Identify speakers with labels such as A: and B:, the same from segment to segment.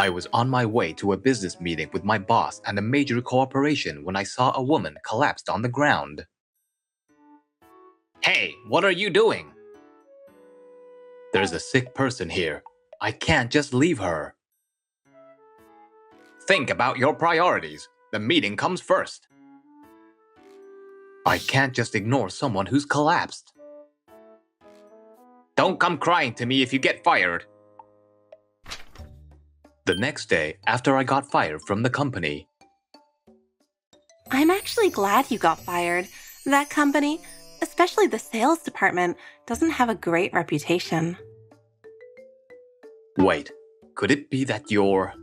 A: I was on my way to a business meeting with my boss and a major corporation when I saw a woman collapsed on the ground. Hey, what are you doing? There's a sick person here. I can't just leave her. Think about your priorities. The meeting comes first. I can't just ignore someone who's collapsed. Don't come crying to me if you get fired. The next day, after I got fired from the company.
B: I'm actually glad you got fired. That company, especially the sales department, doesn't have a great reputation.
A: Wait, could it be that you're...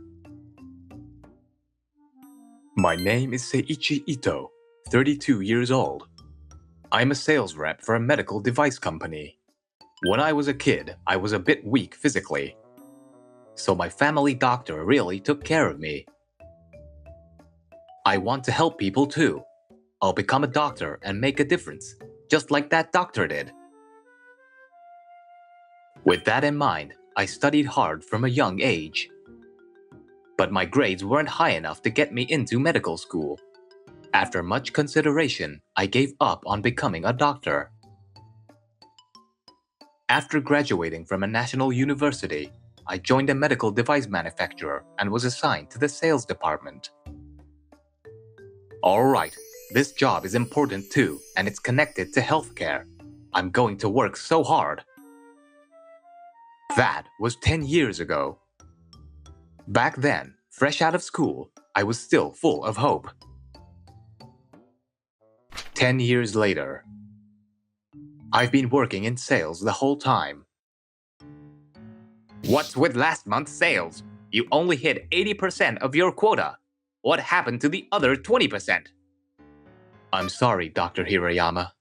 A: My name is Seiichi Ito, 32 years old. I'm a sales rep for a medical device company. When I was a kid, I was a bit weak physically. So my family doctor really took care of me. I want to help people too. I'll become a doctor and make a difference, just like that doctor did. With that in mind, I studied hard from a young age. But my grades weren't high enough to get me into medical school. After much consideration, I gave up on becoming a doctor. After graduating from a national university, I joined a medical device manufacturer and was assigned to the sales department. Alright, this job is important too, and it's connected to healthcare. I'm going to work so hard. That was 10 years ago. Back then, fresh out of school, I was still full of hope. 10 years later, I've been working in sales the whole time. What's with last month's sales? You only hit 80% of your quota. What happened to the other 20%? I'm sorry, Dr. Hirayama.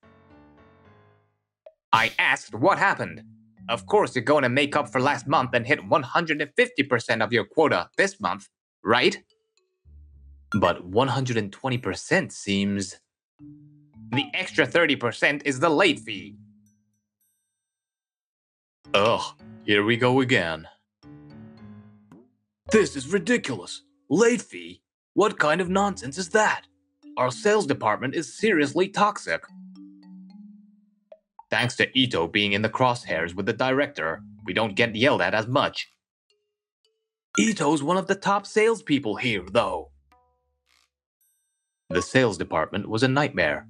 A: I asked what happened. Of course you're going to make up for last month and hit 150% of your quota this month, right? But 120% seems... The extra 30% is the late fee. Ugh, here we go again. This is ridiculous. Late fee? What kind of nonsense is that? Our sales department is seriously toxic. Thanks to Ito being in the crosshairs with the director, we don't get yelled at as much. Ito's one of the top salespeople here, though. The sales department was a nightmare.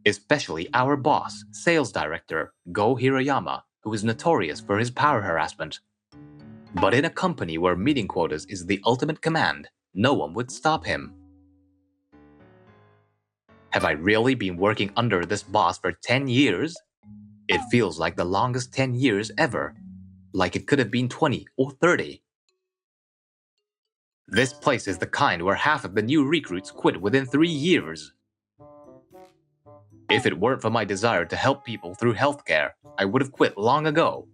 A: Especially our boss, sales director, Go Hirayama, who is notorious for his power harassment. But in a company where meeting quotas is the ultimate command, no one would stop him. Have I really been working under this boss for 10 years? It feels like the longest 10 years ever. Like it could have been 20 or 30. This place is the kind where half of the new recruits quit within 3 years. If it weren't for my desire to help people through healthcare, I would have quit long ago.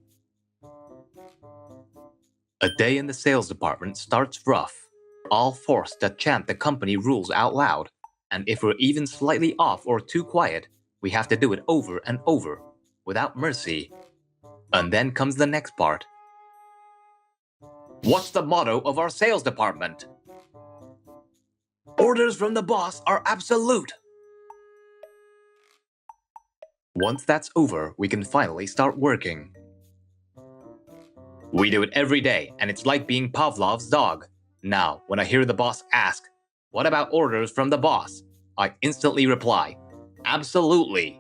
A: A day in the sales department starts rough. We're all forced to chant the company rules out loud, and if we're even slightly off or too quiet, we have to do it over and over, without mercy. And then comes the next part. What's the motto of our sales department? Orders from the boss are absolute. Once that's over, we can finally start working. We do it every day, and it's like being Pavlov's dog. Now, when I hear the boss ask, "What about orders from the boss?" I instantly reply, "Absolutely."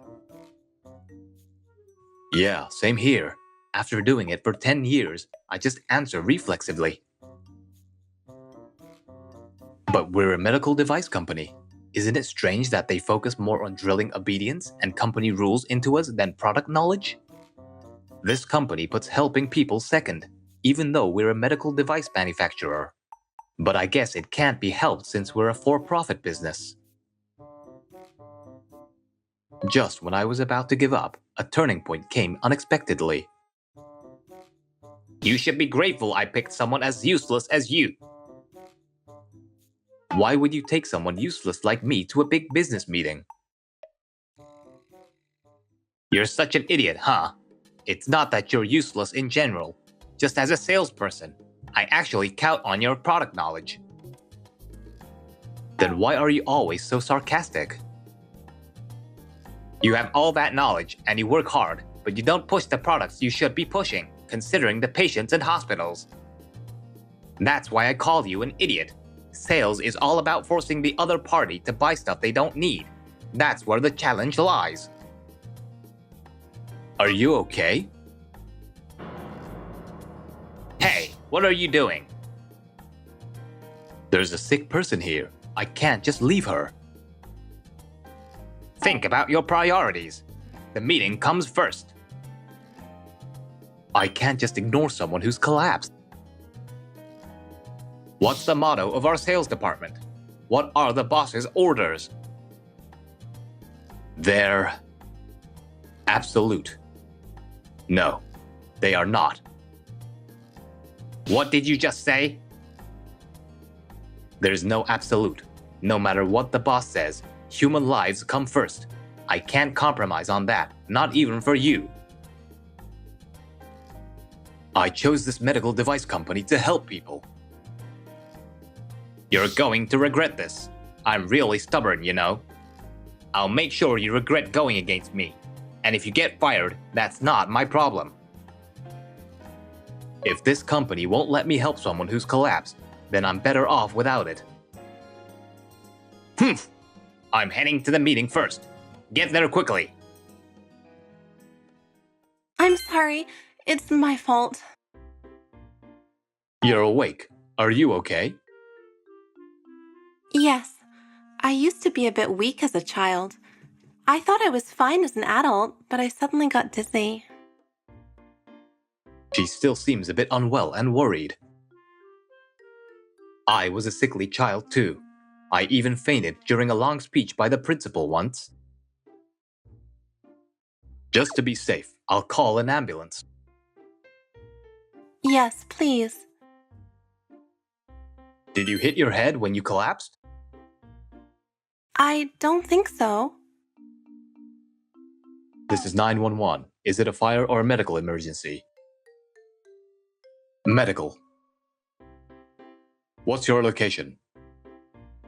A: Yeah, same here. After doing it for 10 years, I just answer reflexively. But we're a medical device company. Isn't it strange that they focus more on drilling obedience and company rules into us than product knowledge? This company puts helping people second, even though we're a medical device manufacturer. But I guess it can't be helped since we're a for-profit business. Just when I was about to give up, a turning point came unexpectedly. You should be grateful I picked someone as useless as you. Why would you take someone useless like me to a big business meeting? You're such an idiot, huh? It's not that you're useless in general. Just as a salesperson, I actually count on your product knowledge. Then why are you always so sarcastic? You have all that knowledge and you work hard, but you don't push the products you should be pushing, considering the patients and hospitals. That's why I call you an idiot. Sales is all about forcing the other party to buy stuff they don't need. That's where the challenge lies. Are you okay? Hey, what are you doing? There's a sick person here. I can't just leave her. Think about your priorities. The meeting comes first. I can't just ignore someone who's collapsed. What's the motto of our sales department? What are the boss's orders? They're absolute. No, they are not. What did you just say? There's no absolute. No matter what the boss says, human lives come first. I can't compromise on that, not even for you. I chose this medical device company to help people. You're going to regret this. I'm really stubborn, you know. I'll make sure you regret going against me. And if you get fired, that's not my problem. If this company won't let me help someone who's collapsed, then I'm better off without it. I'm heading to the meeting first. Get there quickly.
B: I'm sorry. It's my fault.
A: You're awake. Are you okay?
B: Yes. I used to be a bit weak as a child. I thought I was fine as an adult, but I suddenly got dizzy.
A: She still seems a bit unwell and worried. I was a sickly child too. I even fainted during a long speech by the principal once. Just to be safe, I'll call an ambulance.
B: Yes, please.
A: Did you hit your head when you collapsed?
B: I don't think so.
A: This is 911. Is it a fire or a medical emergency? Medical. What's your location?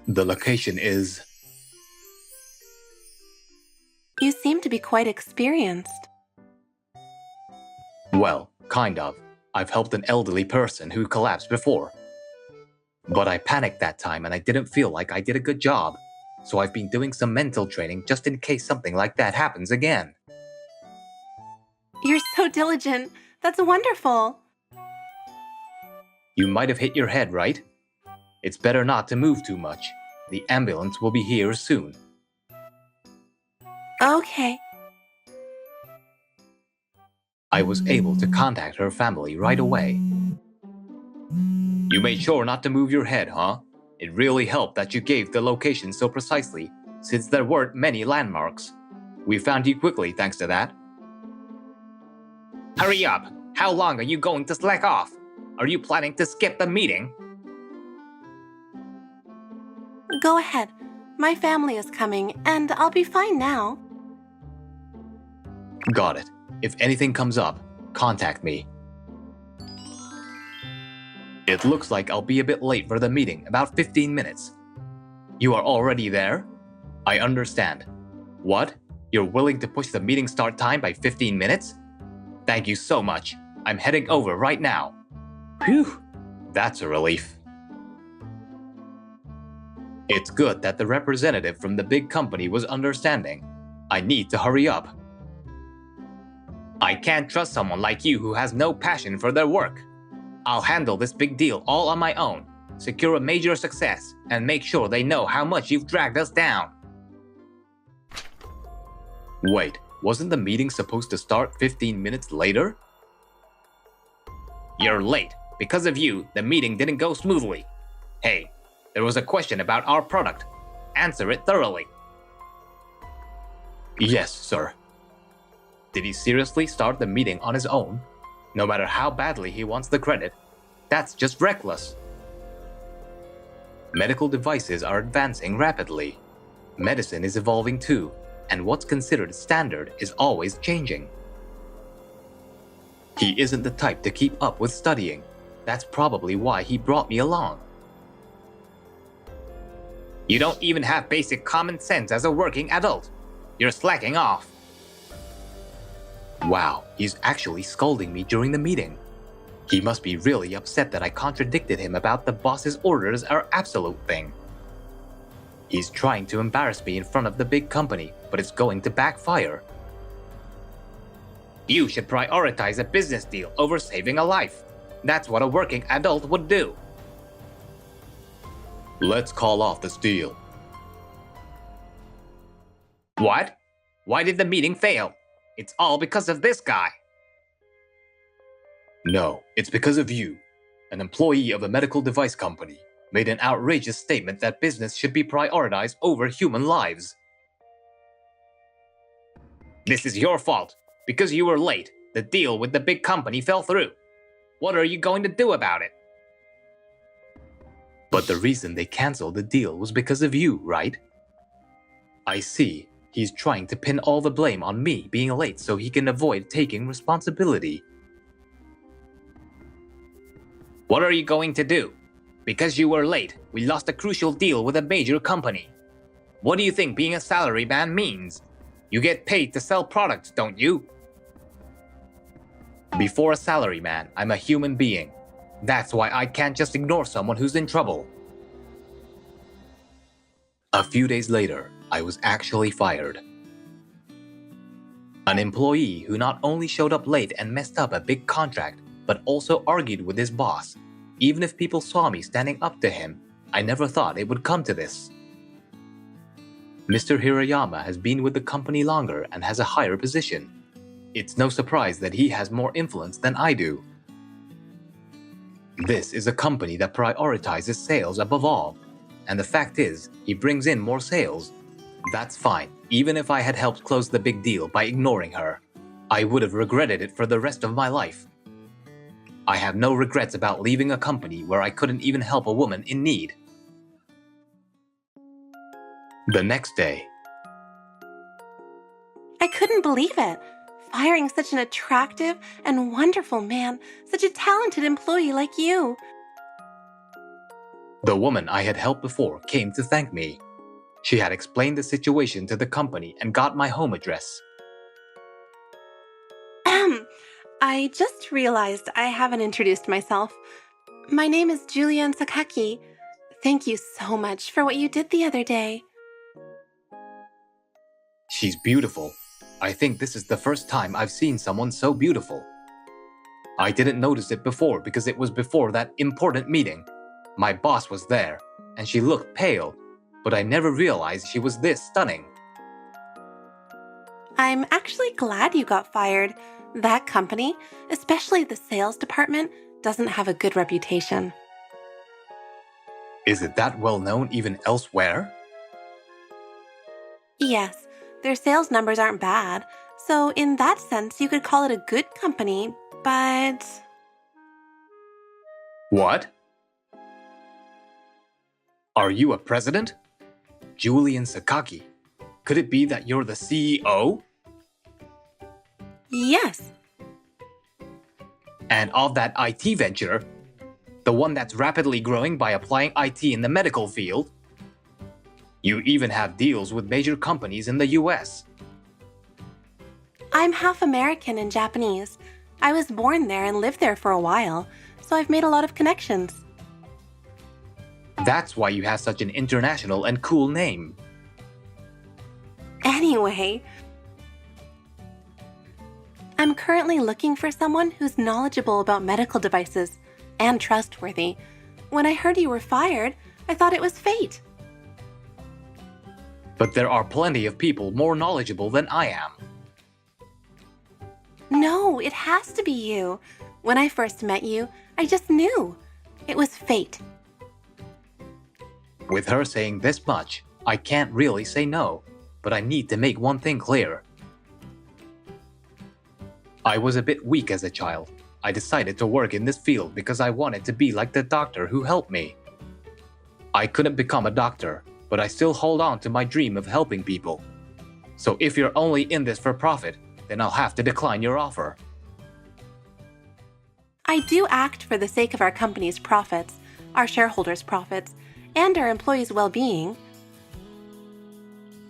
A: The location is...
B: You seem to be quite experienced.
A: Well, kind of. I've helped an elderly person who collapsed before. But I panicked that time and I didn't feel like I did a good job. So I've been doing some mental training just in case something like that happens again.
B: You're so diligent. That's wonderful.
A: You might have hit your head, right? It's better not to move too much. The ambulance will be here soon.
B: Okay.
A: I was able to contact her family right away. You made sure not to move your head, huh? It really helped that you gave the location so precisely, since there weren't many landmarks. We found you quickly thanks to that. Hurry up! How long are you going to slack off? Are you planning to skip the meeting?
B: Go ahead. My family is coming, and I'll be fine now.
A: Got it. If anything comes up, contact me. It looks like I'll be a bit late for the meeting, about 15 minutes. You are already there? I understand. What? You're willing to push the meeting start time by 15 minutes? Thank you so much. I'm heading over right now. Phew, that's a relief. It's good that the representative from the big company was understanding. I need to hurry up. I can't trust someone like you who has no passion for their work. I'll handle this big deal all on my own, secure a major success, and make sure they know how much you've dragged us down. Wait, wasn't the meeting supposed to start 15 minutes later? You're late. Because of you, the meeting didn't go smoothly. Hey, there was a question about our product. Answer it thoroughly. Yes, sir. Did he seriously start the meeting on his own? No matter how badly he wants the credit, that's just reckless. Medical devices are advancing rapidly. Medicine is evolving too, and what's considered standard is always changing. He isn't the type to keep up with studying. That's probably why he brought me along. You don't even have basic common sense as a working adult. You're slacking off. Wow, he's actually scolding me during the meeting. He must be really upset that I contradicted him about the boss's orders are absolute thing. He's trying to embarrass me in front of the big company, but it's going to backfire. You should prioritize a business deal over saving a life. That's what a working adult would do. Let's call off this deal. What? Why did the meeting fail? It's all because of this guy. No, it's because of you. An employee of a medical device company made an outrageous statement that business should be prioritized over human lives. This is your fault. Because you were late, the deal with the big company fell through. What are you going to do about it? But the reason they canceled the deal was because of you, right? I see. He's trying to pin all the blame on me being late so he can avoid taking responsibility. What are you going to do? Because you were late, we lost a crucial deal with a major company. What do you think being a salaryman means? You get paid to sell products, don't you? Before a salaryman, I'm a human being. That's why I can't just ignore someone who's in trouble. A few days later, I was actually fired. An employee who not only showed up late and messed up a big contract, but also argued with his boss. Even if people saw me standing up to him, I never thought it would come to this. Mr. Hirayama has been with the company longer and has a higher position. It's no surprise that he has more influence than I do. This is a company that prioritizes sales above all, and the fact is, he brings in more sales. That's fine, even if I had helped close the big deal by ignoring her. I would have regretted it for the rest of my life. I have no regrets about leaving a company where I couldn't even help a woman in need. The next day,
B: I couldn't believe it. Firing such an attractive and wonderful man, such a talented employee like you.
A: the woman I had helped before came to thank me. She had explained the situation to the company and got my home address.
B: I just realized I haven't introduced myself. My name is Julian Sakaki. Thank you so much for what you did the other day.
A: She's beautiful. I think this is the first time I've seen someone so beautiful. I didn't notice it before because it was before that important meeting. My boss was there, and she looked pale, but I never realized she was this stunning.
B: I'm actually glad you got fired. That company, especially the sales department, doesn't have a good reputation.
A: Is it that well known even elsewhere?
B: Yes, their sales numbers aren't bad, so in that sense you could call it a good company, but...
A: What? Are you a president? Julian Sakaki. Could it be that you're the CEO?
B: Yes.
A: And of that IT venture, the one that's rapidly growing by applying IT in the medical field? You even have deals with major companies in the US.
B: I'm half American and Japanese. I was born there and lived there for a while, so I've made a lot of connections.
A: That's why you have such an international and cool name.
B: Anyway, I'm currently looking for someone who's knowledgeable about medical devices and trustworthy. When I heard you were fired, I thought it was fate.
A: But there are plenty of people more knowledgeable than I am.
B: No, it has to be you. When I first met you, I just knew. It was fate.
A: With her saying this much, I can't really say no, but I need to make one thing clear. I was a bit weak as a child. I decided to work in this field because I wanted to be like the doctor who helped me. I couldn't become a doctor, but I still hold on to my dream of helping people. So if you're only in this for profit, then I'll have to decline your offer.
B: I do act for the sake of our company's profits, our shareholders' profits, and our employees' well-being.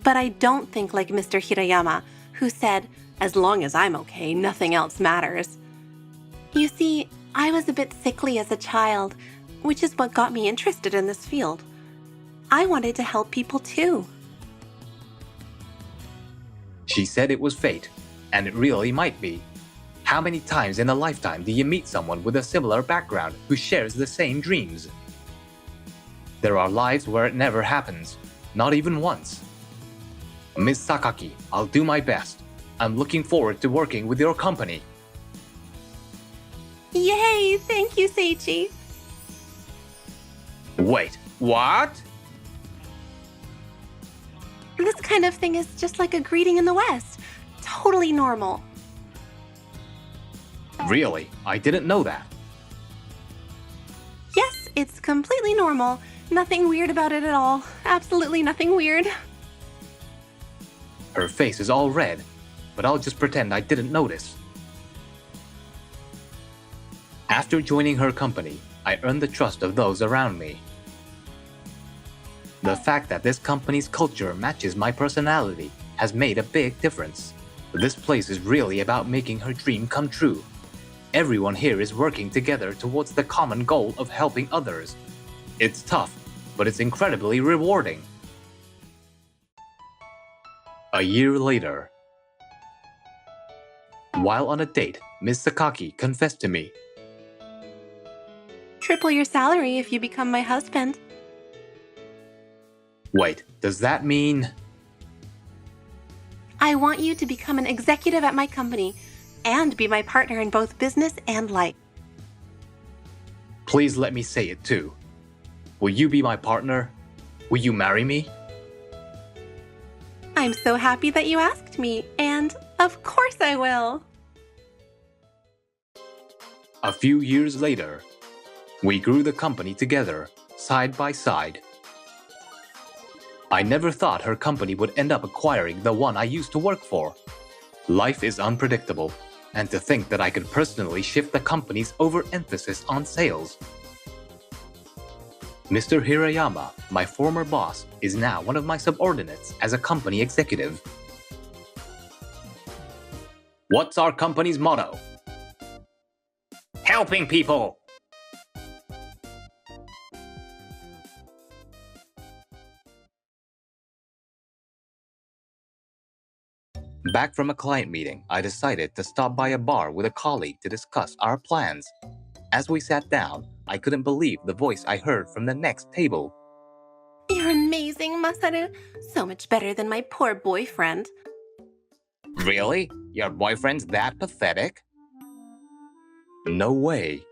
B: But I don't think like Mr. Hirayama, who said, "As long as I'm okay, nothing else matters." You see, I was a bit sickly as a child, which is what got me interested in this field. I wanted to help people too.
A: She said it was fate, and it really might be. How many times in a lifetime do you meet someone with a similar background who shares the same dreams? There are lives where it never happens, not even once. Ms. Sakaki, I'll do my best. I'm looking forward to working with your company.
B: Yay! Thank you, Seichi.
A: Wait, what?
B: This kind of thing is just like a greeting in the West. Totally normal.
A: Really? I didn't know that.
B: Yes, it's completely normal. Nothing weird about it at all. Absolutely nothing weird.
A: Her face is all red, but I'll just pretend I didn't notice. After joining her company, I earned the trust of those around me. The fact that this company's culture matches my personality has made a big difference. This place is really about making her dream come true. Everyone here is working together towards the common goal of helping others. It's tough, but it's incredibly rewarding. A year later. While on a date, Ms. Sakaki confessed to me.
B: Triple your salary if you become my husband.
A: Wait, does that mean...
B: I want you to become an executive at my company and be my partner in both business and life.
A: Please let me say it too. Will you be my partner? Will you marry me?
B: I'm so happy that you asked me, and of course I will.
A: A few years later, we grew the company together, side by side. I never thought her company would end up acquiring the one I used to work for. Life is unpredictable, and to think that I could personally shift the company's overemphasis on sales. Mr. Hirayama, my former boss, is now one of my subordinates as a company executive. What's our company's motto? Helping people! Back from a client meeting, I decided to stop by a bar with a colleague to discuss our plans. As we sat down, I couldn't believe the voice I heard from the next table.
B: You're amazing, Masaru. So much better than my poor boyfriend.
A: Really? Your boyfriend's that pathetic? No way.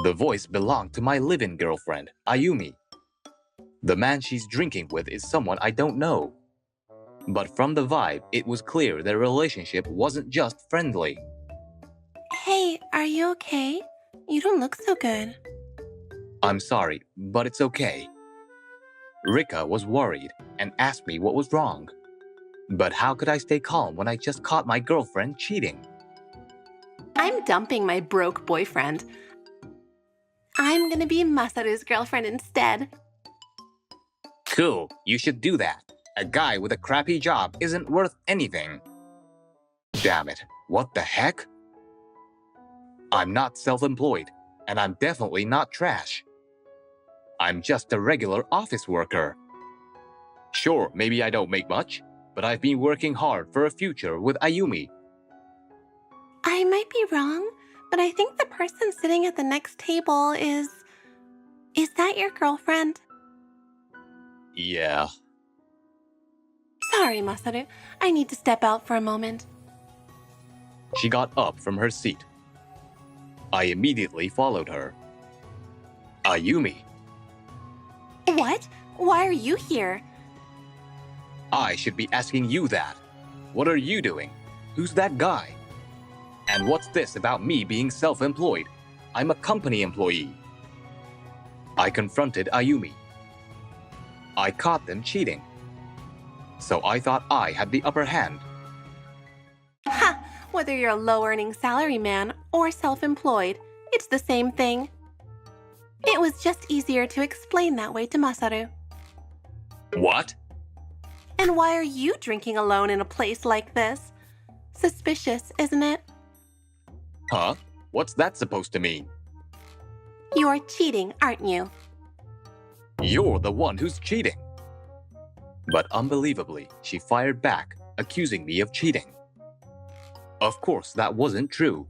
A: The voice belonged to my live-in girlfriend, Ayumi. The man she's drinking with is someone I don't know. But from the vibe, it was clear their relationship wasn't just friendly.
B: Hey, are you okay? You don't look so good.
A: I'm sorry, but it's okay. Rika was worried and asked me what was wrong. But how could I stay calm when I just caught my girlfriend cheating?
B: I'm dumping my broke boyfriend. I'm gonna be Masaru's girlfriend instead.
A: Cool, you should do that. A guy with a crappy job isn't worth anything. Damn it, what the heck? I'm not self-employed, and I'm definitely not trash. I'm just a regular office worker. Sure, maybe I don't make much, but I've been working hard for a future with Ayumi.
B: I might be wrong, but I think the person sitting at the next table is... Is that your girlfriend?
A: Yeah.
B: Sorry, Masaru. I need to step out for a moment.
A: She got up from her seat. I immediately followed her. Ayumi.
B: What? Why are you here?
A: I should be asking you that. What are you doing? Who's that guy? And what's this about me being self-employed? I'm a company employee. I confronted Ayumi. I caught them cheating. So I thought I had the upper hand.
B: Ha! Whether you're a low-earning salary man or self-employed. It's the same thing. It was just easier to explain that way to Masaru.
A: What?
B: And why are you drinking alone in a place like this? Suspicious, isn't it?
A: Huh? What's that supposed to mean?
B: You're cheating, aren't you?
A: You're the one who's cheating. But unbelievably, she fired back, accusing me of cheating. Of course, that wasn't true.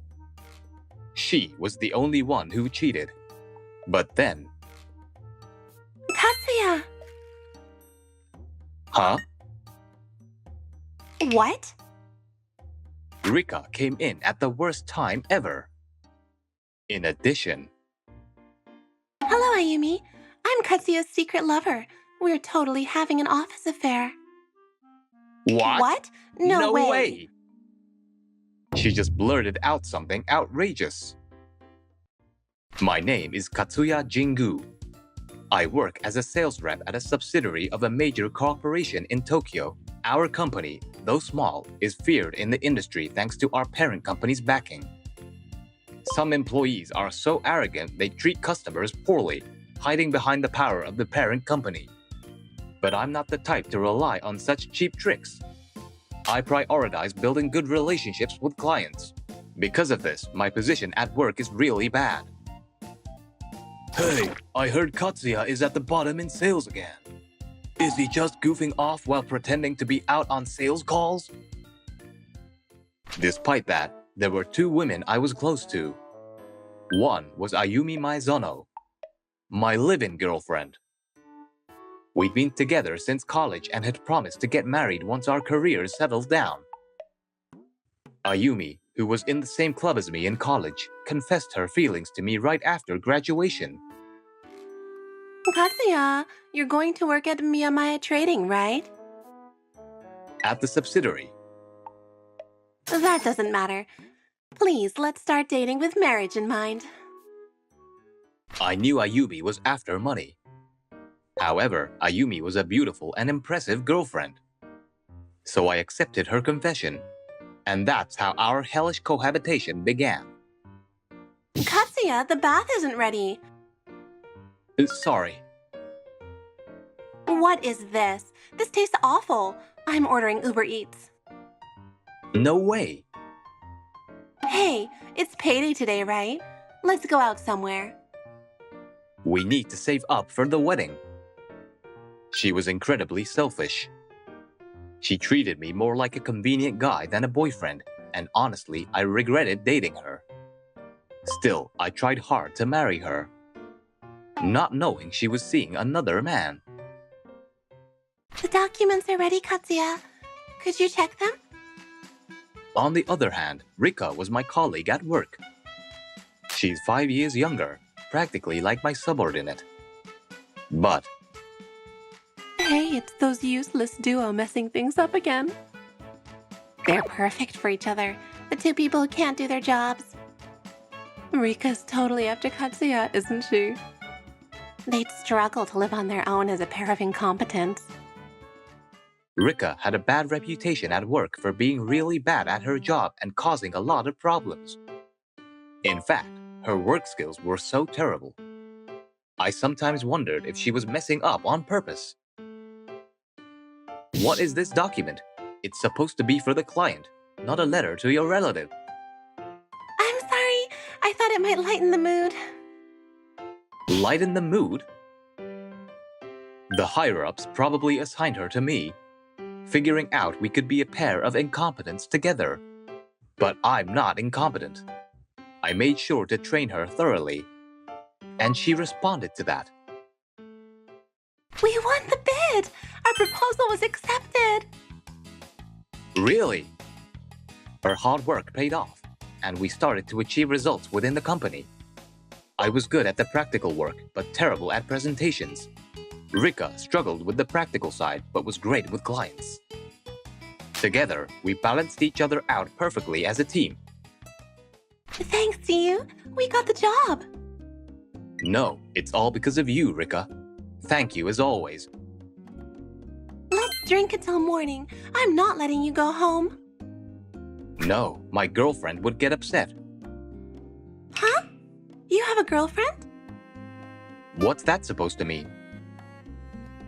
A: She was the only one who cheated. But then...
B: Katsuya!
A: Huh?
B: What?
A: Rika came in at the worst time ever. In addition...
B: Hello, Ayumi. I'm Katsuya's secret lover. We're totally having an office affair.
A: What?
B: What? No way.
A: She just blurted out something outrageous. My name is Katsuya Jingu. I work as a sales rep at a subsidiary of a major corporation in Tokyo. Our company, though small, is feared in the industry thanks to our parent company's backing. Some employees are so arrogant they treat customers poorly, hiding behind the power of the parent company. But I'm not the type to rely on such cheap tricks. I prioritize building good relationships with clients. Because of this, my position at work is really bad. Hey, I heard Katsuya is at the bottom in sales again. Is he just goofing off while pretending to be out on sales calls? Despite that, there were two women I was close to. One was Ayumi Maizono, my live-in girlfriend. We'd been together since college and had promised to get married once our careers settled down. Ayumi, who was in the same club as me in college, confessed her feelings to me right after graduation.
B: Katsuya, you're going to work at Miyamaya Trading, right?
A: At the subsidiary.
B: That doesn't matter. Please, let's start dating with marriage in mind.
A: I knew Ayumi was after money. However, Ayumi was a beautiful and impressive girlfriend. So I accepted her confession. And that's how our hellish cohabitation began.
B: Katsuya, the bath isn't ready.
A: Sorry.
B: What is this? This tastes awful. I'm ordering Uber Eats.
A: No way.
B: Hey, it's payday today, right? Let's go out somewhere.
A: We need to save up for the wedding. She was incredibly selfish. She treated me more like a convenient guy than a boyfriend, and honestly, I regretted dating her. Still, I tried hard to marry her, not knowing she was seeing another man.
B: The documents are ready, Katsuya. Could you check them?
A: On the other hand, Rika was my colleague at work. She's 5 years younger, practically like my subordinate. But...
B: Hey, it's those useless duo messing things up again. They're perfect for each other, the two people who can't do their jobs. Rika's totally after Katsuya, isn't she? They'd struggle to live on their own as a pair of incompetents.
A: Rika had a bad reputation at work for being really bad at her job and causing a lot of problems. In fact, her work skills were so terrible. I sometimes wondered if she was messing up on purpose. What is this document? It's supposed to be for the client, not a letter to your relative.
B: I'm sorry. I thought it might lighten the mood.
A: Lighten the mood? The higher-ups probably assigned her to me, figuring out we could be a pair of incompetents together. But I'm not incompetent. I made sure to train her thoroughly, and she responded to that.
B: We won the bid! Our proposal was accepted!
A: Really? Her hard work paid off, and we started to achieve results within the company. I was good at the practical work, but terrible at presentations. Rika struggled with the practical side, but was great with clients. Together, we balanced each other out perfectly as a team.
B: Thanks to you, we got the job.
A: No, it's all because of you, Rika. Thank you as always.
B: Let's drink until morning. I'm not letting you go home.
A: No, my girlfriend would get upset.
B: You have a girlfriend?
A: What's that supposed to mean?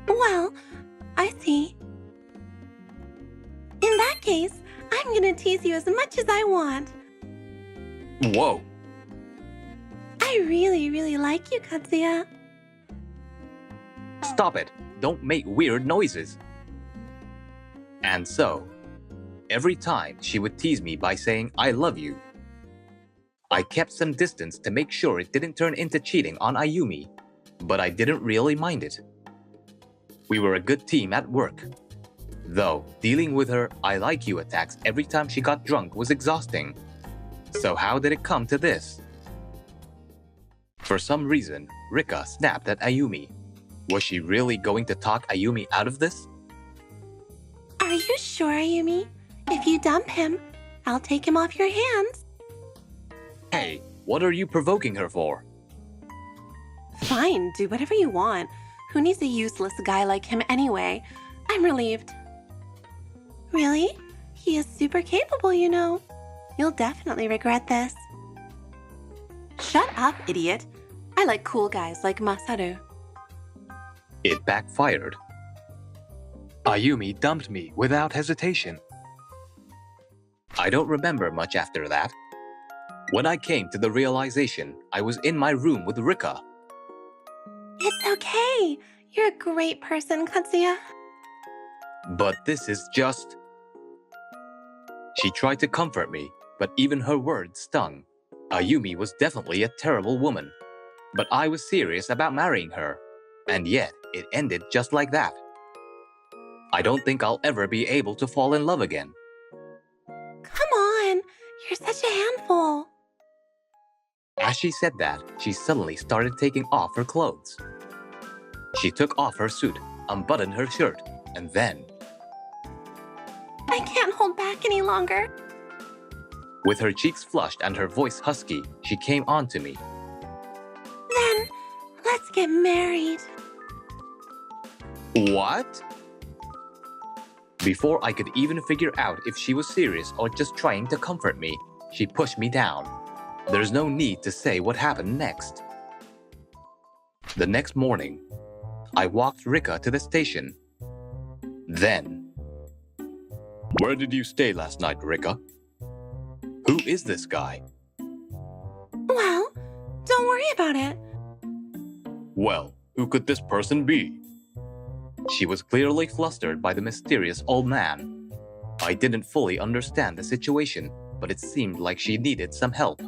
B: Well, I see. In that case, I'm gonna tease you as much as I want.
A: Whoa!
B: I really like you, Katsuya.
A: Stop it! Don't make weird noises! And so, every time she would tease me by saying, I love you, I kept some distance to make sure it didn't turn into cheating on Ayumi, but I didn't really mind it. We were a good team at work. Though, dealing with her I like you attacks every time she got drunk was exhausting. So how did it come to this? For some reason, Rika snapped at Ayumi. Was she really going to talk Ayumi out of this?
B: Are you sure, Ayumi? If you dump him, I'll take him off your hands.
A: Hey, what are you provoking her for?
B: Fine, do whatever you want. Who needs a useless guy like him anyway? I'm relieved. Really? He is super capable, you know. You'll definitely regret this. Shut up, idiot. I like cool guys like Masaru.
A: It backfired. Ayumi dumped me without hesitation. I don't remember much after that. When I came to the realization, I was in my room with Rika.
B: It's okay. You're a great person, Katsuya.
A: But this is just... She tried to comfort me, but even her words stung. Ayumi was definitely a terrible woman. But I was serious about marrying her. And yet, it ended just like that. I don't think I'll ever be able to fall in love again.
B: Come on. You're such a handful.
A: As she said that, she suddenly started taking off her clothes. She took off her suit, unbuttoned her shirt, and then...
B: I can't hold back any longer.
A: With her cheeks flushed and her voice husky, she came on to me.
B: Then, let's get married.
A: What? Before I could even figure out if she was serious or just trying to comfort me, she pushed me down. There's no need to say what happened next. The next morning, I walked Rika to the station. Then... Where did you stay last night, Rika? Who is this guy?
B: Well, don't worry about it.
A: Well, who could this person be? She was clearly flustered by the mysterious old man. I didn't fully understand the situation, but it seemed like she needed some help.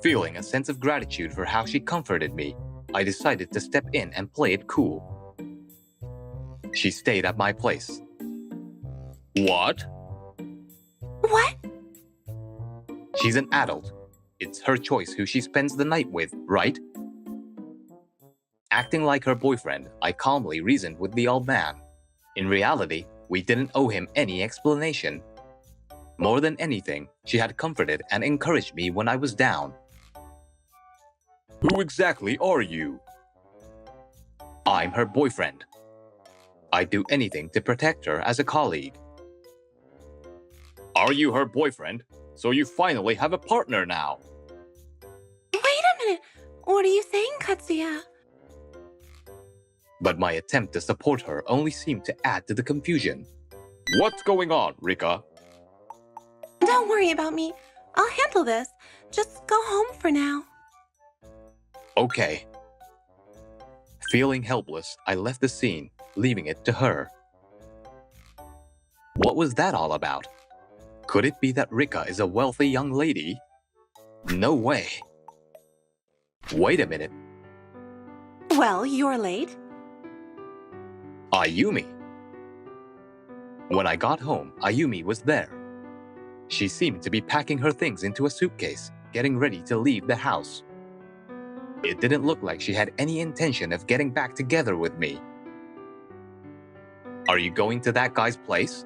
A: Feeling a sense of gratitude for how she comforted me, I decided to step in and play it cool. She stayed at my place. What?
B: What?
A: She's an adult. It's her choice who she spends the night with, right? Acting like her boyfriend, I calmly reasoned with the old man. In reality, we didn't owe him any explanation. More than anything, she had comforted and encouraged me when I was down. Who exactly are you? I'm her boyfriend. I'd do anything to protect her as a colleague. Are you her boyfriend? So you finally have a partner now.
B: Wait a minute. What are you saying, Katsuya?
A: But my attempt to support her only seemed to add to the confusion. What's going on, Rika?
B: Don't worry about me. I'll handle this. Just go home for now.
A: Okay. Feeling helpless, I left the scene, leaving it to her. What was that all about? Could it be that Rika is a wealthy young lady? No way. Wait a minute.
B: Well, you're late.
A: Ayumi. When I got home, Ayumi was there. She seemed to be packing her things into a suitcase, getting ready to leave the house. It didn't look like she had any intention of getting back together with me. Are you going to that guy's place?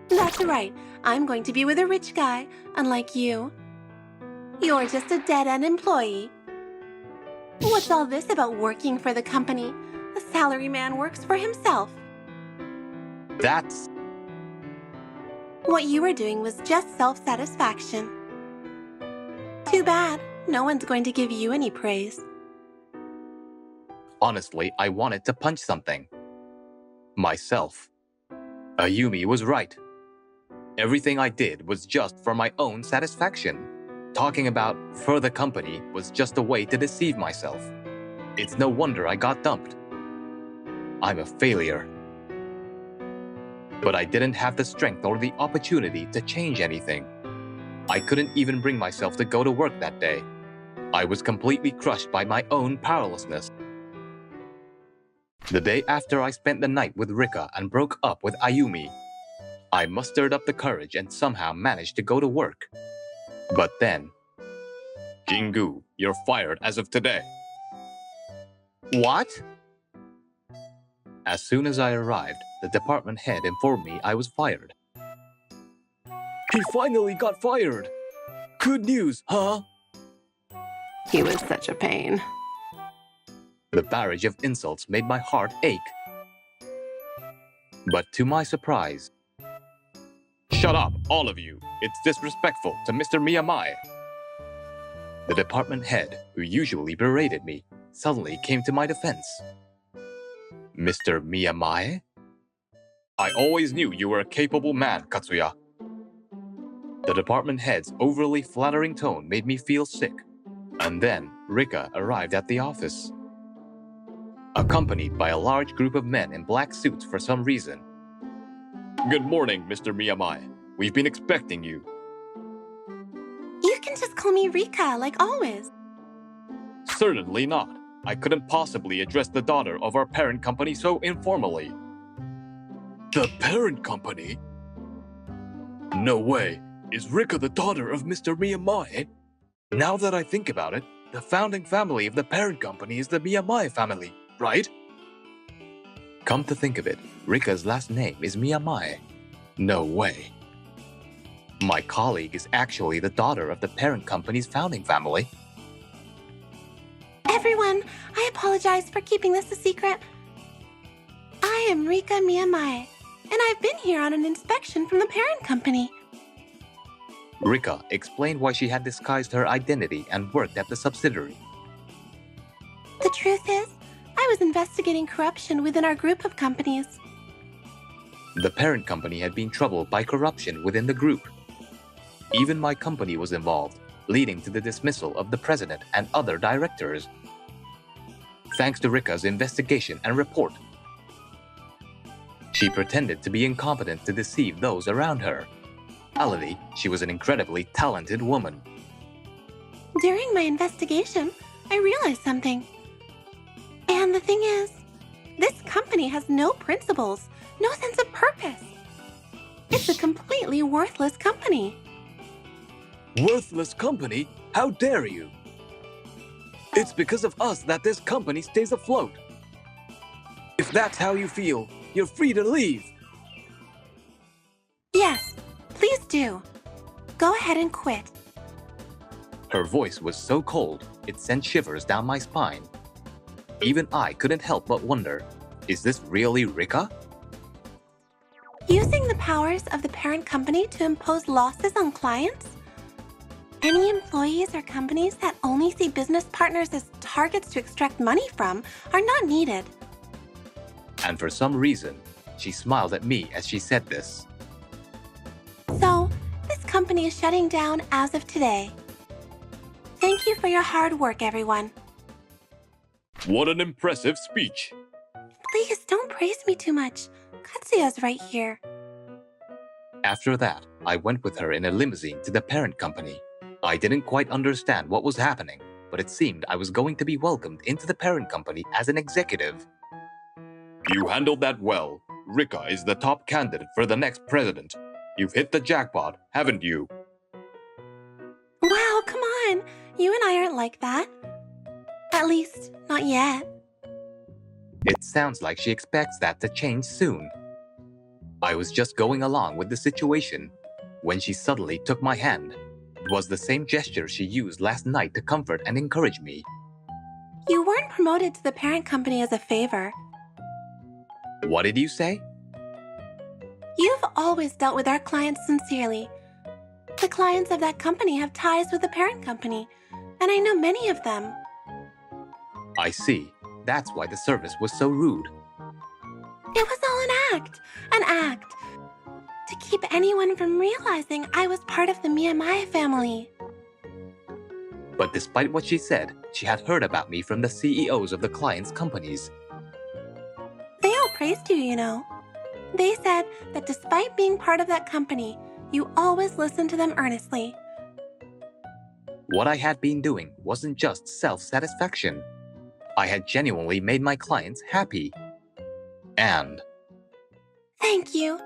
B: That's right. I'm going to be with a rich guy, unlike you. You're just a dead-end employee. What's all this about working for the company? The salaryman works for himself.
A: That's...
B: What you were doing was just self-satisfaction. Too bad. No one's going to give you any praise.
A: Honestly, I wanted to punch something. Myself. Ayumi was right. Everything I did was just for my own satisfaction. Talking about for the company was just a way to deceive myself. It's no wonder I got dumped. I'm a failure. But I didn't have the strength or the opportunity to change anything. I couldn't even bring myself to go to work that day. I was completely crushed by my own powerlessness. The day after I spent the night with Rika and broke up with Ayumi, I mustered up the courage and somehow managed to go to work. But then, Jingu, you're fired as of today. What? As soon as I arrived, the department head informed me I was fired. He finally got fired! Good news, huh?
B: He was such a pain.
A: The barrage of insults made my heart ache. But to my surprise... Shut up, all of you! It's disrespectful to Mr. Miyamai! The department head, who usually berated me, suddenly came to my defense. Mr. Miyamai? I always knew you were a capable man, Katsuya. The department head's overly flattering tone made me feel sick. And then, Rika arrived at the office. Accompanied by a large group of men in black suits for some reason. Good morning, Mr. Miyamai. We've been expecting you.
B: You can just call me Rika, like always.
A: Certainly not. I couldn't possibly address the daughter of our parent company so informally. The parent company? No way. Is Rika the daughter of Mr. Miyamai? Now that I think about it, the founding family of the parent company is the Miyamai family, right? Come to think of it, Rika's last name is Miyamai. No way. My colleague is actually the daughter of the parent company's founding family.
B: Everyone, I apologize for keeping this a secret. I am Rika Miyamai, and I've been here on an inspection from the parent company.
A: Rika explained why she had disguised her identity and worked at the subsidiary.
B: The truth is, I was investigating corruption within our group of companies.
A: The parent company had been troubled by corruption within the group. Even my company was involved, leading to the dismissal of the president and other directors. Thanks to Rika's investigation and report, she pretended to be incompetent to deceive those around her. In reality, she was an incredibly talented woman.
B: During my investigation, I realized something. And the thing is, this company has no principles, no sense of purpose. It's a completely worthless company.
A: Worthless company? How dare you? It's because of us that this company stays afloat. If that's how you feel, you're free to leave.
B: Yes, please do. Go ahead and quit.
A: Her voice was so cold, it sent shivers down my spine. Even I couldn't help but wonder, is this really Rika?
B: Using the powers of the parent company to impose losses on clients? Any employees or companies that only see business partners as targets to extract money from are not needed.
A: And for some reason, she smiled at me as she said this.
B: So, this company is shutting down as of today. Thank you for your hard work, everyone.
A: What an impressive speech!
B: Please don't praise me too much. Katsuya's right here.
A: After that, I went with her in a limousine to the parent company. I didn't quite understand what was happening, but it seemed I was going to be welcomed into the parent company as an executive. You handled that well. Rika is the top candidate for the next president. You've hit the jackpot, haven't you?
B: Wow, come on. You and I aren't like that. At least, not yet.
A: It sounds like she expects that to change soon. I was just going along with the situation when she suddenly took my hand. It was the same gesture she used last night to comfort and encourage me.
B: You weren't promoted to the parent company as a favor.
A: What did you say?
B: You've always dealt with our clients sincerely. The clients of that company have ties with the parent company. and I know many of them.
A: I see. That's why the service was so rude.
B: It was all an act to keep anyone from realizing I was part of the Miyamaya family.
A: But despite what she said, she had heard about me from the CEOs of the client's companies.
B: They all praised you, you know. They said that despite being part of that company, you always listened to them earnestly.
A: What I had been doing wasn't just self-satisfaction. I had genuinely made my clients happy. And
B: Thank you.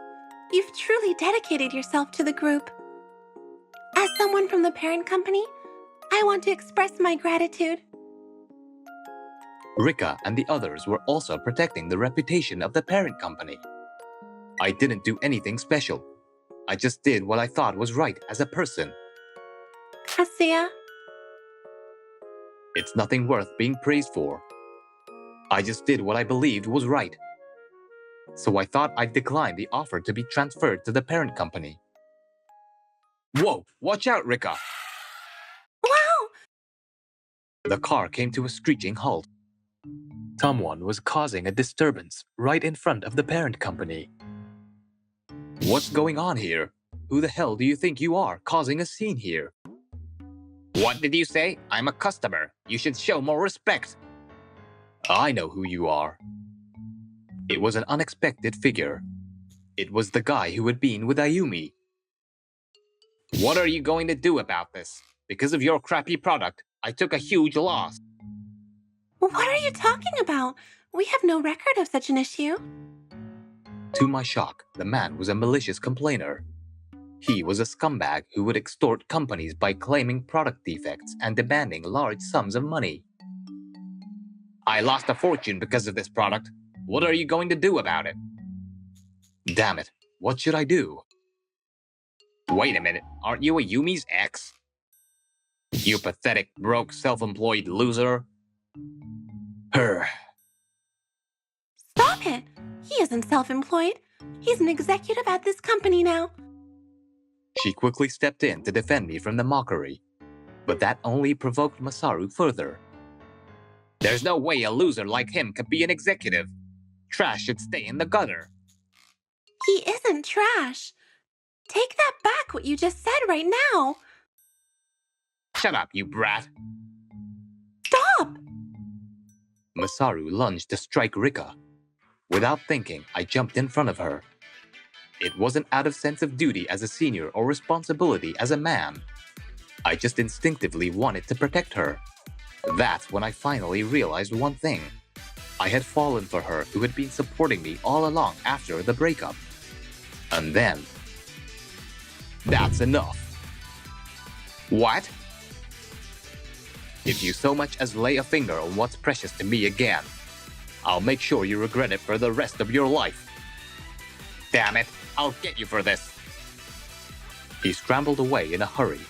B: You've truly dedicated yourself to the group. As someone from the parent company, I want to express my gratitude.
A: Rika and the others were also protecting the reputation of the parent company. I didn't do anything special. I just did what I thought was right as a person.
B: Kazuya,
A: It's nothing worth being praised for. I just did what I believed was right. So I thought I'd decline the offer to be transferred to the parent company. Whoa, watch out, Rika!
B: wow!
A: The car came to a screeching halt. Someone was causing a disturbance right in front of the parent company. What's going on here? Who the hell do you think you are causing a scene here? What did you say? I'm a customer. You should show more respect. I know who you are. It was an unexpected figure. It was the guy who had been with Ayumi. What are you going to do about this? Because of your crappy product, I took a huge loss.
B: What are you talking about? We have no record of such an issue.
A: To my shock, the man was a malicious complainer. He was a scumbag who would extort companies by claiming product defects and demanding large sums of money. I lost a fortune because of this product. What are you going to do about it? Damn it, what should I do? Wait a minute, aren't you Ayumi's ex? You pathetic, broke, self-employed loser. Her.
B: Stop it! He isn't self-employed. He's an executive at this company now.
A: She quickly stepped in to defend me from the mockery. But that only provoked Masaru further. There's no way a loser like him could be an executive. Trash should stay in the gutter.
B: He isn't trash. Take that back, what you just said right now.
A: Shut up, you brat.
B: Stop!
A: Masaru lunged to strike Rika. Without thinking, I jumped in front of her. It wasn't out of sense of duty as a senior or responsibility as a man. I just instinctively wanted to protect her. That's when I finally realized one thing. I had fallen for her who had been supporting me all along after the breakup. And then... That's enough. What? If you so much as lay a finger on what's precious to me again, I'll make sure you regret it for the rest of your life. Damn it, I'll get you for this. He scrambled away in a hurry.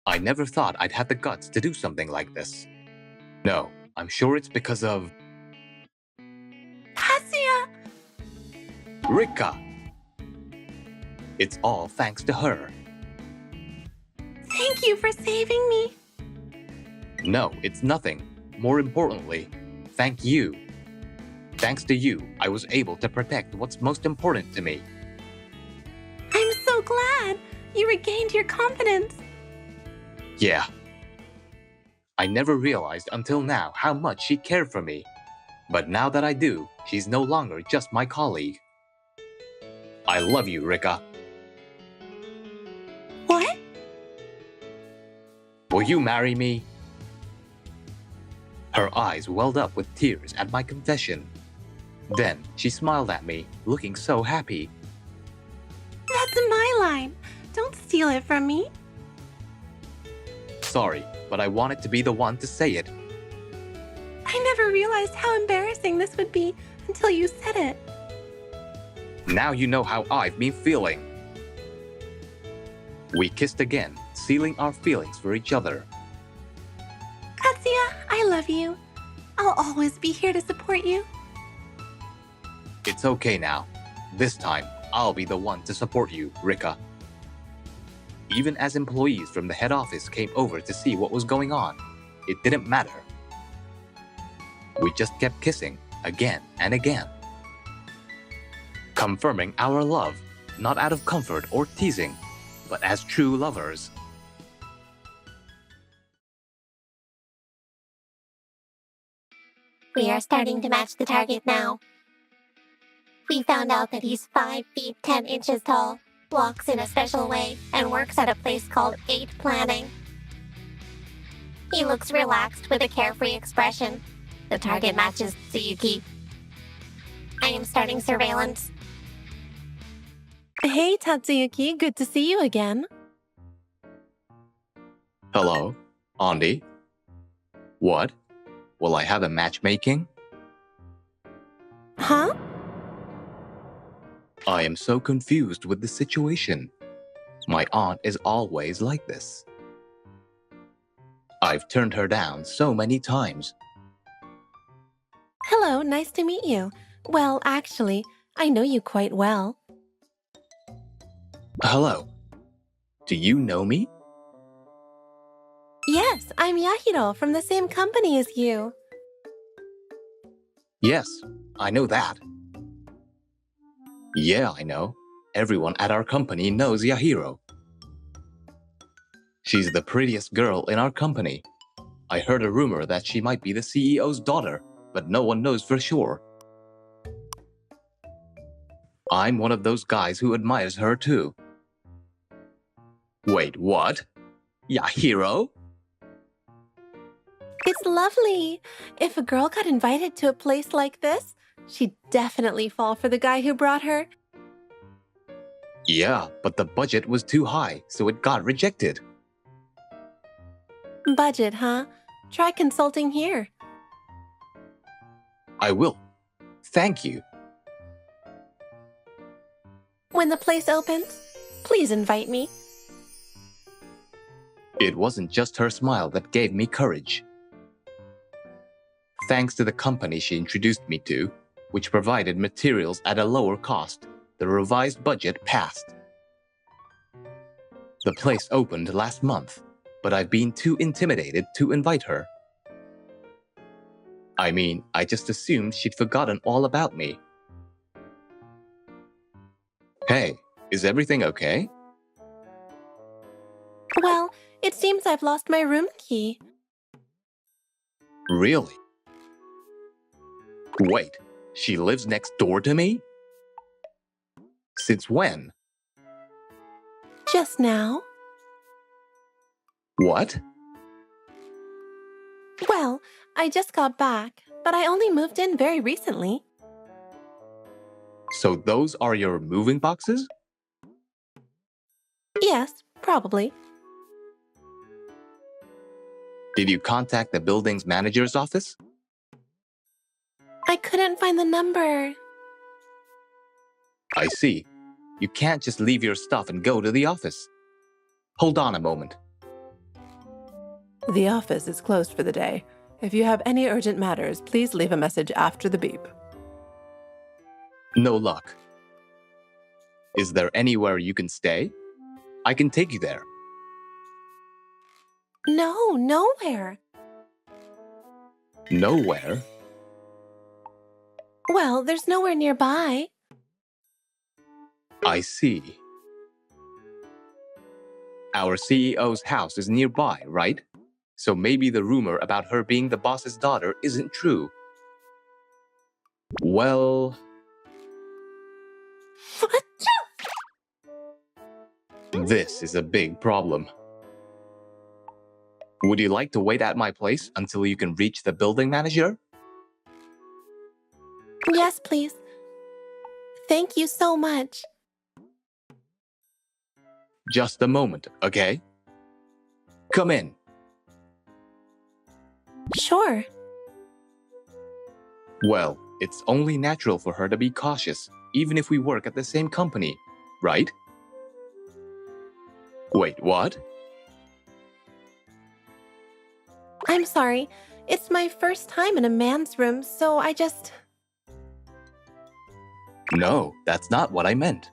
A: I never thought I'd have the guts to do something like this. No, I'm sure it's because of...
B: Kazuya!
A: Rika! It's all thanks to her.
B: Thank you for saving me.
A: No, it's nothing. More importantly, thank you. Thanks to you, I was able to protect what's most important to me.
B: I'm so glad you regained your confidence.
A: Yeah. I never realized until now how much she cared for me. But now that I do, she's no longer just my colleague. I love you, Rika.
B: What?
A: Will you marry me? Her eyes welled up with tears at my confession. Then she smiled at me, looking so happy.
B: That's my line. Don't steal it from me.
A: Sorry, but I wanted to be the one to say it.
B: I never realized how embarrassing this would be until you said it.
A: Now you know how I've been feeling. We kissed again, sealing our feelings for each other.
B: Kazuya, I love you. I'll always be here to support you.
A: It's okay now. This time, I'll be the one to support you, Rika. Even as employees from the head office came over to see what was going on, it didn't matter. We just kept kissing again and again, confirming our love, not out of comfort or teasing, but as true lovers.
C: We are starting to match the target now. We found out that he's 5 feet 10 inches tall, walks in a special way, and works at a place called 8 Planning. He looks relaxed with a carefree expression. The target matches Tsuyuki. I am starting surveillance.
B: Hey, Tatsuyuki, good to see you again.
A: Hello, Andy. What? Will I have a matchmaking?
B: Huh?
A: I am so confused with the situation. My aunt is always like this. I've turned her down so many times.
B: Hello, nice to meet you. Well, actually, I know you quite well.
A: Hello. Do you know me?
B: Yes, I'm Yahiro from the same company as you.
A: Yes, I know that. Yeah, I know. Everyone at our company knows Yahiro. She's the prettiest girl in our company. I heard a rumor that she might be the CEO's daughter, but no one knows for sure. I'm one of those guys who admires her too. Wait, what? Yahiro?
B: It's lovely. If a girl got invited to a place like this, she'd definitely fall for the guy who brought her.
A: Yeah, but the budget was too high, so it got rejected.
B: Budget, huh? Try consulting here.
A: I will. Thank you.
B: When the place opens, please invite me.
A: It wasn't just her smile that gave me courage. Thanks to the company she introduced me to, which provided materials at a lower cost, the revised budget passed. The place opened last month, but I've been too intimidated to invite her. I mean, I just assumed she'd forgotten all about me. Hey, is everything okay?
B: Well, it seems I've lost my room key.
A: Really? Wait, she lives next door to me? Since when?
B: Just now.
A: What?
B: Well, I just got back, but I only moved in very recently.
A: So those are your moving boxes?
B: Yes, probably.
A: Did you contact the building's manager's office?
B: I couldn't find the number.
A: I see. You can't just leave your stuff and go to the office. Hold on a moment.
D: The office is closed for the day. If you have any urgent matters, please leave a message after the beep.
A: No luck. Is there anywhere you can stay? I can take you there.
B: No, nowhere.
A: Nowhere?
B: Well, there's nowhere nearby.
A: I see. Our CEO's house is nearby, right? So maybe the rumor about her being the boss's daughter isn't true. Well, this is a big problem. Would you like to wait at my place until you can reach the building manager?
B: Yes, please. Thank you so much.
A: Just a moment, okay? Come in.
B: Sure.
A: Well, it's only natural for her to be cautious, even if we work at the same company, right? Wait, what?
B: I'm sorry. It's my first time in a man's room, so I just...
A: No, that's not what I meant.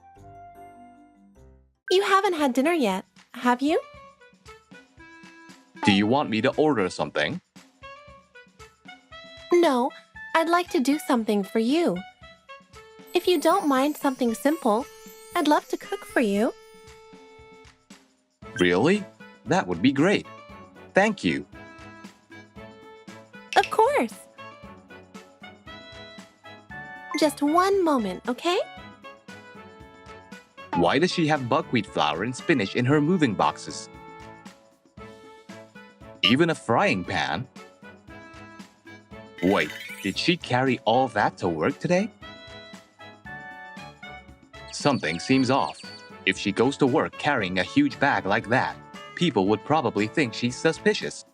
B: You haven't had dinner yet. Have you?
A: Do you want me to order something?
B: No, I'd like to do something for you. If you don't mind something simple, I'd love to cook for you.
A: Really? That would be great. Thank you.
B: Of course. Just one moment, okay?
A: Why does she have buckwheat flour and spinach in her moving boxes? Even a frying pan? Wait, did she carry all that to work today? Something seems off. If she goes to work carrying a huge bag like that, people would probably think she's suspicious.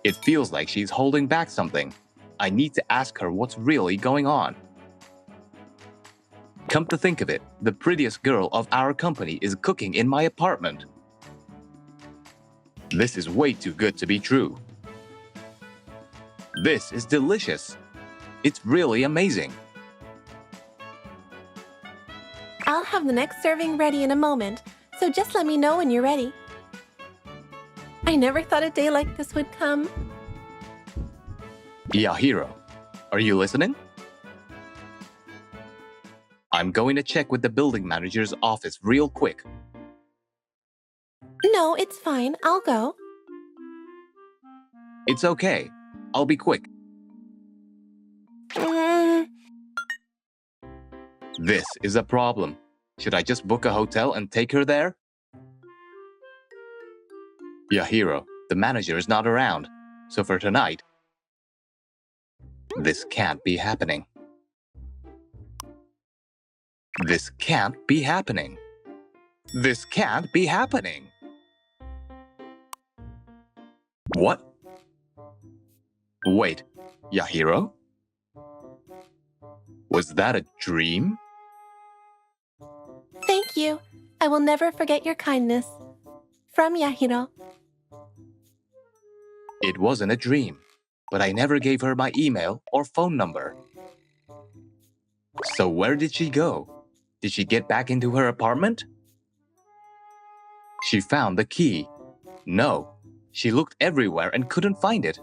A: It feels like she's holding back something. I need to ask her what's really going on. Come to think of it, the prettiest girl of our company is cooking in my apartment. This is way too good to be true. This is delicious. It's really amazing.
B: I'll have the next serving ready in a moment, so just let me know when you're ready. I never thought a day like this would come.
A: Yahiro, are you listening? I'm going to check with the building manager's office real quick.
B: No, it's fine. I'll go.
A: It's okay. I'll be quick. This is a problem. Should I just book a hotel and take her there? Yahiro, the manager is not around. So for tonight, this can't be happening. This can't be happening. This can't be happening. What? Wait, Yahiro? Was that a dream?
B: Thank you. I will never forget your kindness. From Yahiro.
A: It wasn't a dream, but I never gave her my email or phone number. So where did she go? Did she get back into her apartment? She found the key. No, she looked everywhere and couldn't find it.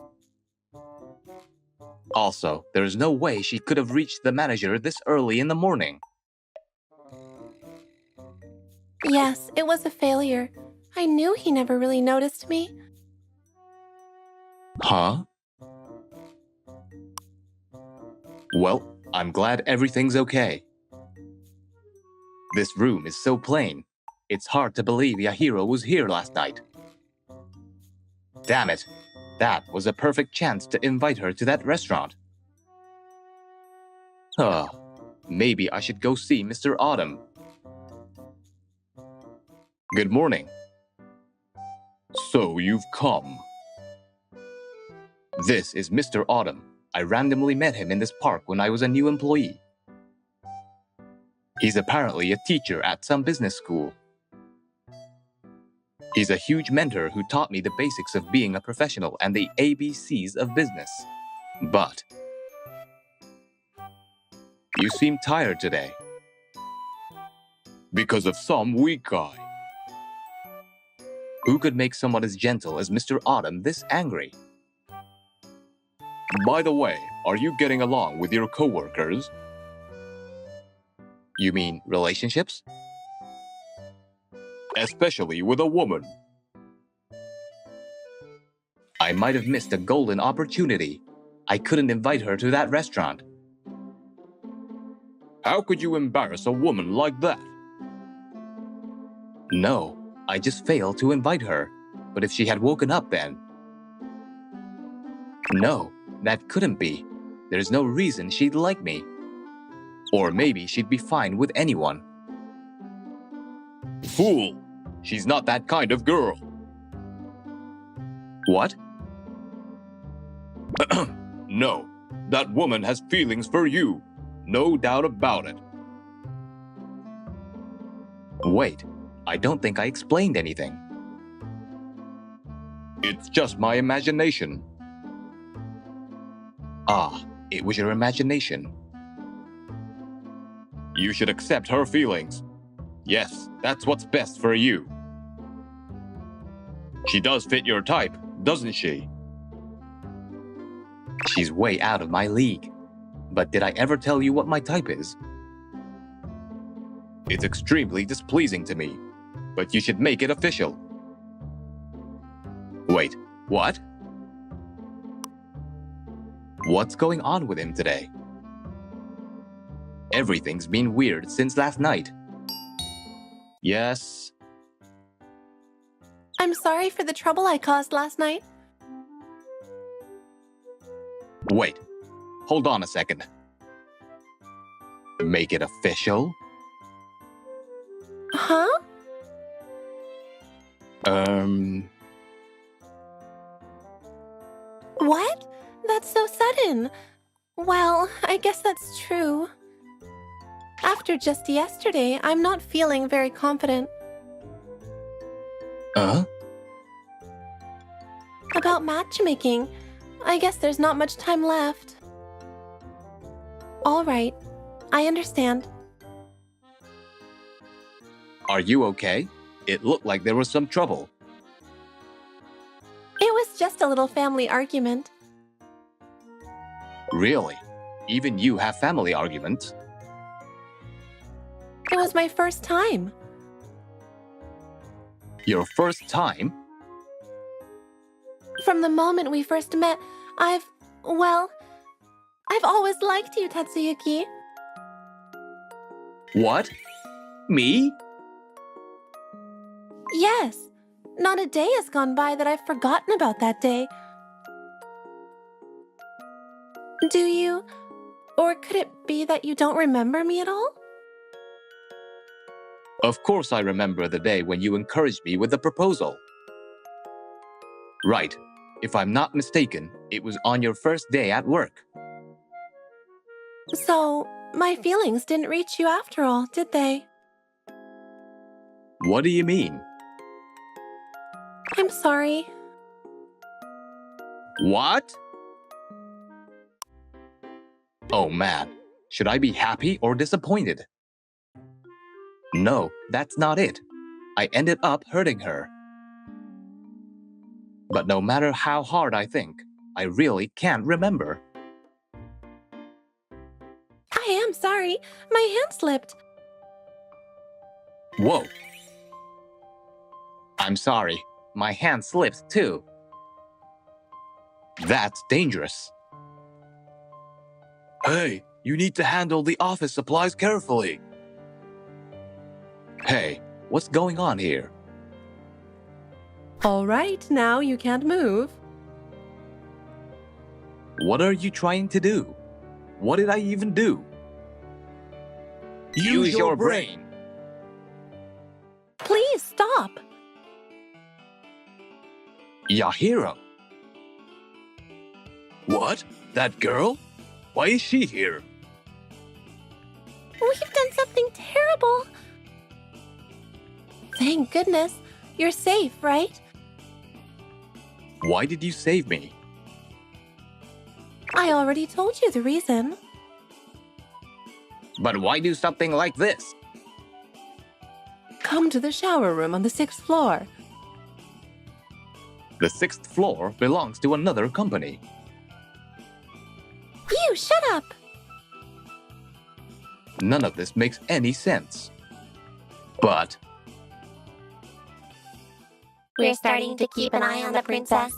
A: Also, there is no way she could have reached the manager this early in the morning.
B: Yes, it was a failure. I knew he never really noticed me.
A: Huh? Well, I'm glad everything's okay. This room is so plain. It's hard to believe Yahiro was here last night. Damn it. That was a perfect chance to invite her to that restaurant. Maybe I should go see Mr. Autumn. Good morning. So you've come. This is Mr. Autumn. I randomly met him in this park when I was a new employee. He's apparently a teacher at some business school. He's a huge mentor who taught me the basics of being a professional and the ABCs of business. But you seem tired today. Because of some weak guy. Who could make someone as gentle as Mr. Autumn this angry? By the way, are you getting along with your coworkers? You mean relationships? Especially with a woman. I might have missed a golden opportunity. I couldn't invite her to that restaurant. How could you embarrass a woman like that? No, I just failed to invite her. But if she had woken up then... No, that couldn't be. There's no reason she'd like me. Or maybe she'd be fine with anyone. Fool! She's not that kind of girl. What? No, that woman has feelings for you. No doubt about it. Wait, I don't think I explained anything. It's just my imagination. Ah, it was your imagination. You should accept her feelings. Yes, that's what's best for you. She does fit your type, doesn't she? She's way out of my league. But did I ever tell you what my type is? It's extremely displeasing to me, but you should make it official. Wait, what? What's going on with him today? Everything's been weird since last night. Yes.
B: I'm sorry for the trouble I caused last night.
A: Wait, hold on a second. Make it official?
B: Huh? What? That's so sudden. Well, I guess that's true. After just yesterday, I'm not feeling very confident. About matchmaking, I guess there's not much time left. All right, I understand.
A: Are you okay? It looked like there was some trouble.
B: It was just a little family argument.
A: Really? Even you have family arguments?
B: It was my first time.
A: Your first time?
B: From the moment we first met, I've always liked you, Tatsuyuki.
A: What? Me?
B: Yes. Not a day has gone by that I've forgotten about that day. Do you? Or could it be that you don't remember me at all?
A: Of course I remember the day when you encouraged me with the proposal. Right. If I'm not mistaken, it was on your first day at work.
B: So, my feelings didn't reach you after all, did they?
A: What do you mean?
B: I'm sorry.
A: What? Oh man, should I be happy or disappointed? No, that's not it. I ended up hurting her. But no matter how hard I think, I really can't remember.
B: I am sorry. My hand slipped.
A: Whoa. I'm sorry. My hand slipped too. That's dangerous. Hey, you need to handle the office supplies carefully. Hey, what's going on here?
D: All right, now you can't move.
A: What are you trying to do? What did I even do? Use your brain.
B: Please stop.
A: Yahiro. What? That girl? Why is she here?
B: We've done something terrible. Thank goodness. You're safe, right?
A: Why did you save me?
B: I already told you the reason.
A: But why do something like this?
D: Come to the shower room on the 6th floor.
A: The 6th floor belongs to another company.
B: You shut up.
A: None of this makes any sense. But
C: We're starting to keep an eye on the princess.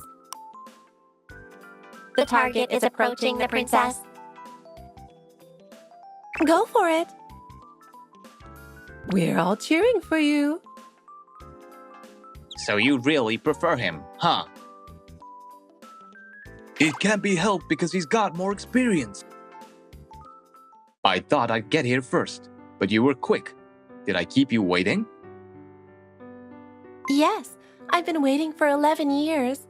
C: The target is approaching the princess.
B: Go for it.
D: We're all cheering for you.
A: so you really prefer him, huh? It can't be helped because he's got more experience. I thought I'd get here first, but you were quick. Did I keep you waiting?
B: Yes, I've been waiting for 11 years.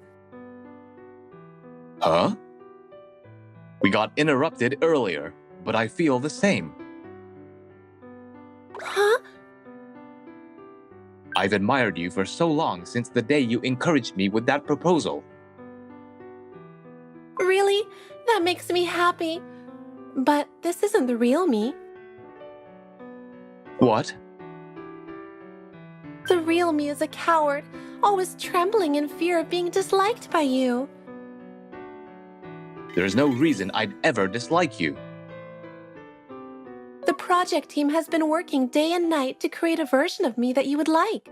A: Huh? We got interrupted earlier, but I feel the same.
B: Huh?
A: I've admired you for so long since the day you encouraged me with that proposal.
B: Really? That makes me happy. But this isn't the real me.
A: What?
B: The real me is a coward, always trembling in fear of being disliked by you.
A: There's no reason I'd ever dislike you.
B: The project team has been working day and night to create a version of me that you would like.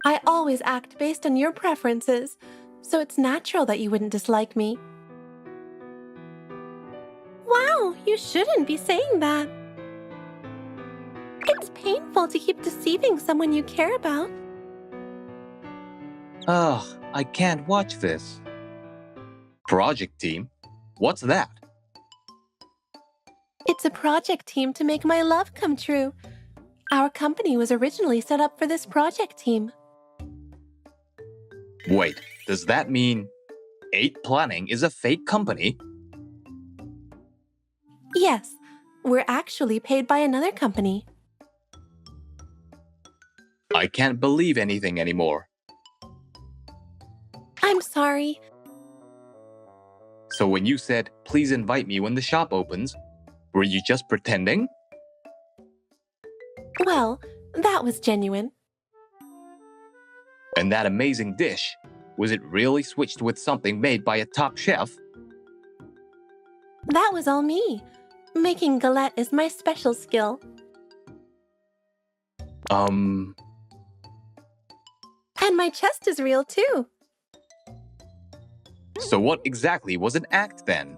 B: I always act based on your preferences, so it's natural that you wouldn't dislike me. Wow, you shouldn't be saying that. It's painful to keep deceiving someone you care about.
A: Ugh, I can't watch this. Project team? What's that?
B: It's a project team to make my love come true. Our company was originally set up for this project team.
A: Wait, does that mean 8 Planning is a fake company?
B: Yes, we're actually paid by another company.
A: I can't believe anything anymore.
B: I'm sorry.
A: So when you said, please invite me when the shop opens, were you just pretending?
B: Well, that was genuine.
A: And that amazing dish, was it really switched with something made by a top chef?
B: That was all me. Making galette is my special skill. And my chest is real too.
A: So what exactly was an act then?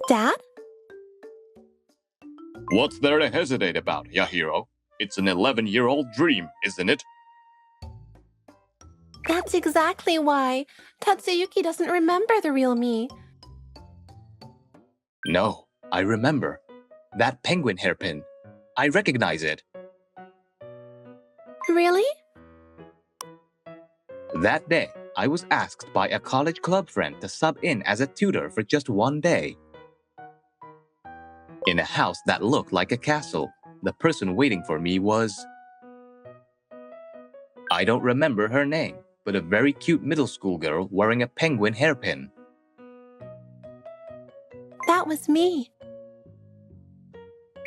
B: Dad?
A: What's there to hesitate about, Yahiro? It's an 11-year-old dream, isn't it?
B: That's exactly why. Tatsuyuki doesn't remember the real me.
A: No, I remember. That penguin hairpin. I recognize it.
B: Really?
A: That day, I was asked by a college club friend to sub in as a tutor for just one day. In a house that looked like a castle, the person waiting for me was... I don't remember her name, but a very cute middle school girl wearing a penguin hairpin.
B: That was me.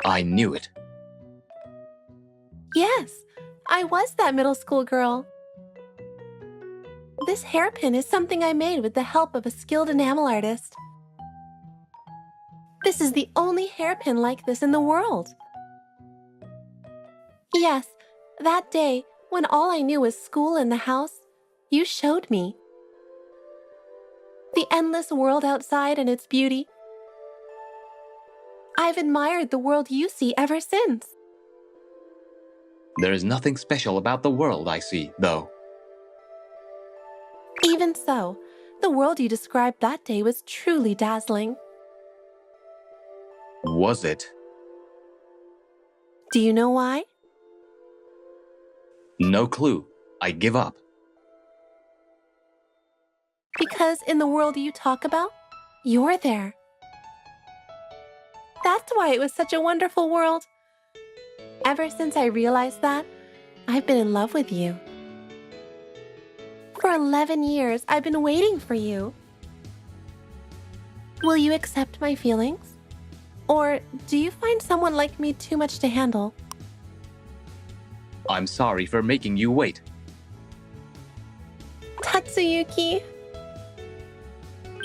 A: I knew it.
B: Yes, I was that middle school girl. This hairpin is something I made with the help of a skilled enamel artist. This is the only hairpin like this in the world. Yes, that day, when all I knew was school and the house, you showed me. The endless world outside and its beauty. I've admired the world you see ever since.
A: There is nothing special about the world I see, though.
B: Even so, the world you described that day was truly dazzling.
A: Was it?
B: Do you know why?
A: No clue. I give up.
B: Because in the world you talk about, you're there. That's why it was such a wonderful world. Ever since I realized that, I've been in love with you. For 11 years, I've been waiting for you. Will you accept my feelings? Or do you find someone like me too much to handle?
A: I'm sorry for making you wait.
B: Tatsuyuki.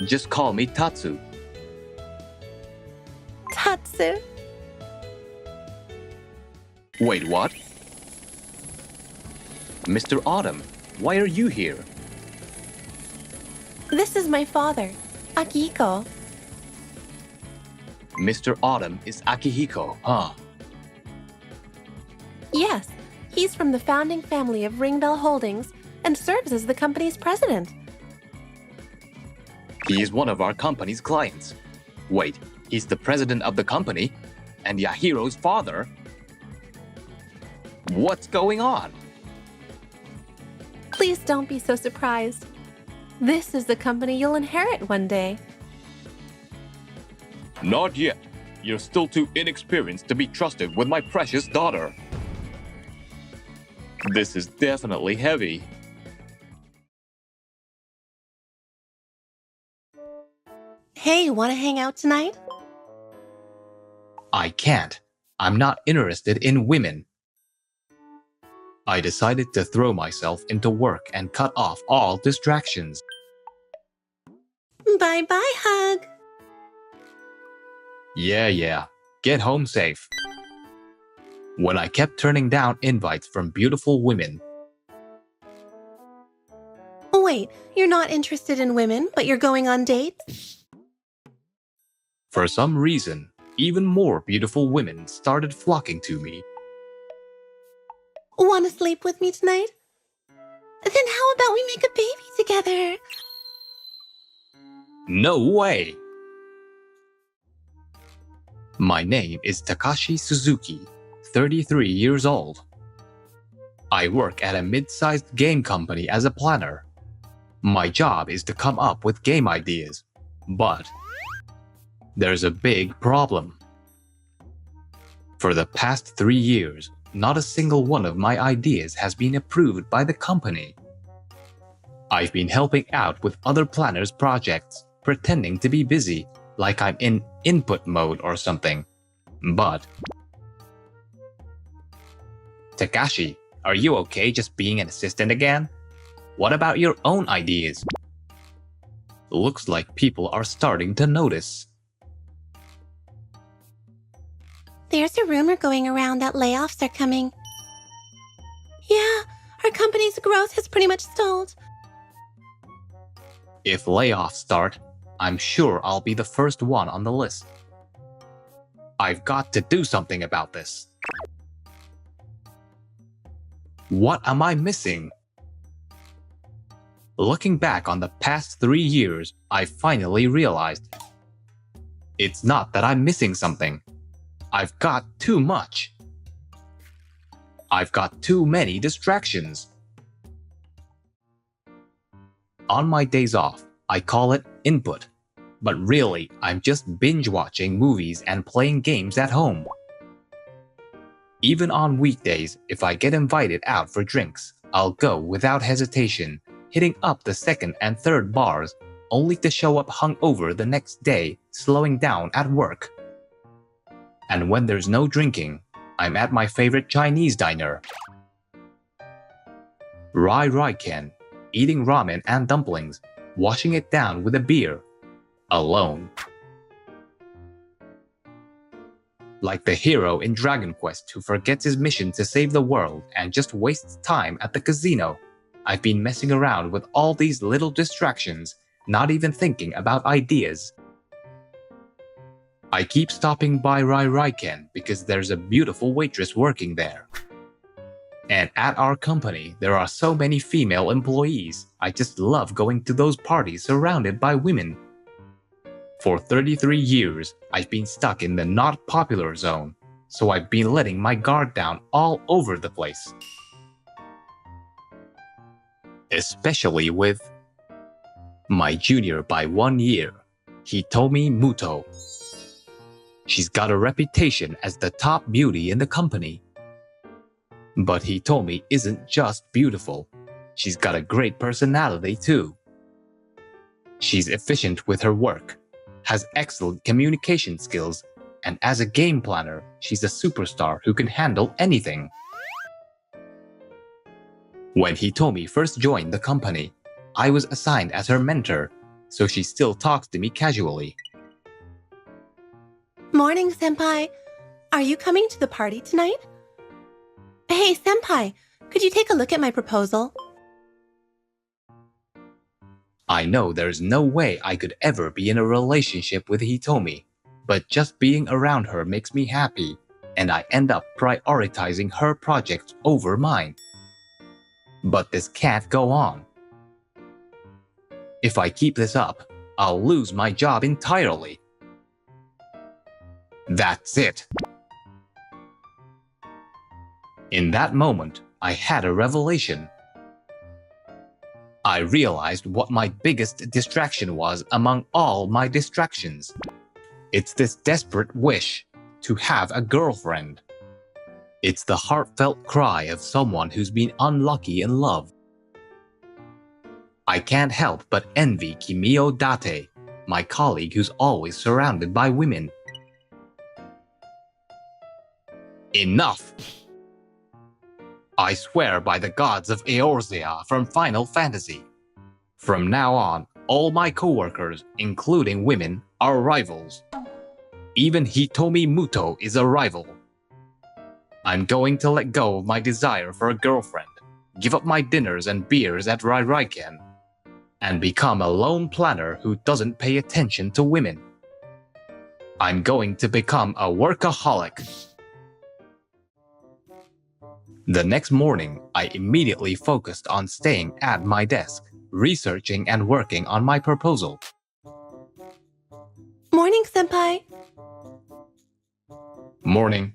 A: Just call me Tatsu.
B: Tatsu.
A: Wait, what? Mr. Autumn, why are you here?
B: This is my father, Akihiko.
A: Mr. Autumn is Akihiko, huh?
B: Yes, he's from the founding family of Ringbell Holdings and serves as the company's president.
A: He is one of our company's clients. Wait, he's the president of the company? And Yahiro's father? What's going on?
B: Please don't be so surprised. This is the company you'll inherit one day.
A: Not yet. You're still too inexperienced to be trusted with my precious daughter. This is definitely heavy.
B: Hey, wanna hang out tonight?
A: I can't. I'm not interested in women. I decided to throw myself into work and cut off all distractions.
B: Bye-bye, hug.
A: Yeah. Get home safe. When I kept turning down invites from beautiful women,
B: Wait, you're not interested in women, but you're going on dates?
A: for some reason, even more beautiful women started flocking to me.
B: Want to sleep with me tonight? Then how about we make a baby together?
A: No way! My name is Takashi Suzuki, 33 years old. I work at a mid-sized game company as a planner. My job is to come up with game ideas, but there's a big problem. For the past 3 years, not a single one of my ideas has been approved by the company. I've been helping out with other planners' projects, pretending to be busy, like I'm in input mode or something. But Takashi, are you okay just being an assistant again? What about your own ideas? Looks like people are starting to notice.
B: There's a rumor going around that layoffs are coming. Yeah, our company's growth has pretty much stalled.
A: If layoffs start, I'm sure I'll be the first one on the list. I've got to do something about this. What am I missing? Looking back on the past 3 years, I finally realized it's not that I'm missing something. I've got too much. I've got too many distractions. On my days off, I call it input. But really, I'm just binge-watching movies and playing games at home. Even on weekdays, if I get invited out for drinks, I'll go without hesitation, hitting up the second and third bars, only to show up hungover the next day, slowing down at work. And when there's no drinking, I'm at my favorite Chinese diner, Rai Rai Ken, eating ramen and dumplings, washing it down with a beer, alone. Like the hero in Dragon Quest who forgets his mission to save the world and just wastes time at the casino, I've been messing around with all these little distractions, not even thinking about ideas. I keep stopping by Rai Rai Ken because there's a beautiful waitress working there. And at our company, there are so many female employees. I just love going to those parties surrounded by women. For 33 years, I've been stuck in the not popular zone, so I've been letting my guard down all over the place. Especially with my junior by 1 year, Hitomi Muto. She's got a reputation as the top beauty in the company. But Hitomi isn't just beautiful. She's got a great personality too. She's efficient with her work, has excellent communication skills, and as a game planner, she's a superstar who can handle anything. When Hitomi first joined the company, I was assigned as her mentor, so she still talks to me casually.
B: Morning, Senpai. Are you coming to the party tonight? Hey, Senpai, could you take a look at my proposal?
A: I know there's no way I could ever be in a relationship with Hitomi, but just being around her makes me happy, and I end up prioritizing her projects over mine. But this can't go on. If I keep this up, I'll lose my job entirely. That's it. In that moment, I had a revelation. I realized what my biggest distraction was among all my distractions. It's this desperate wish to have a girlfriend. It's the heartfelt cry of someone who's been unlucky in love. I can't help but envy Kimio Date, my colleague who's always surrounded by women. Enough! I swear by the gods of Eorzea from Final Fantasy. From now on, all my coworkers, including women, are rivals. Even Hitomi Muto is a rival. I'm going to let go of my desire for a girlfriend, give up my dinners and beers at Rairaiken, and become a lone planner who doesn't pay attention to women. I'm going to become a workaholic. The next morning, I immediately focused on staying at my desk, researching and working on my proposal.
B: Morning, Senpai.
A: Morning.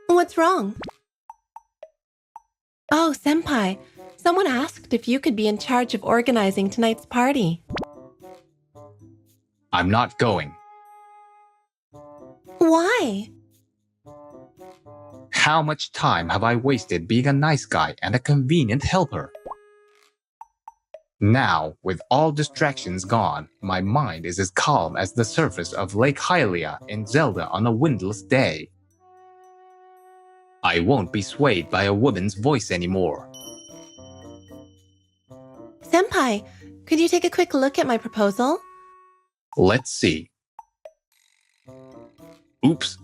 B: What's wrong? Oh, Senpai, someone asked if you could be in charge of organizing tonight's party.
A: I'm not going.
B: Why?
A: How much time have I wasted being a nice guy and a convenient helper? Now, with all distractions gone, my mind is as calm as the surface of Lake Hylia in Zelda on a windless day. I won't be swayed by a woman's voice anymore.
B: Senpai, could you take a quick look at my proposal?
A: Let's see. Oops.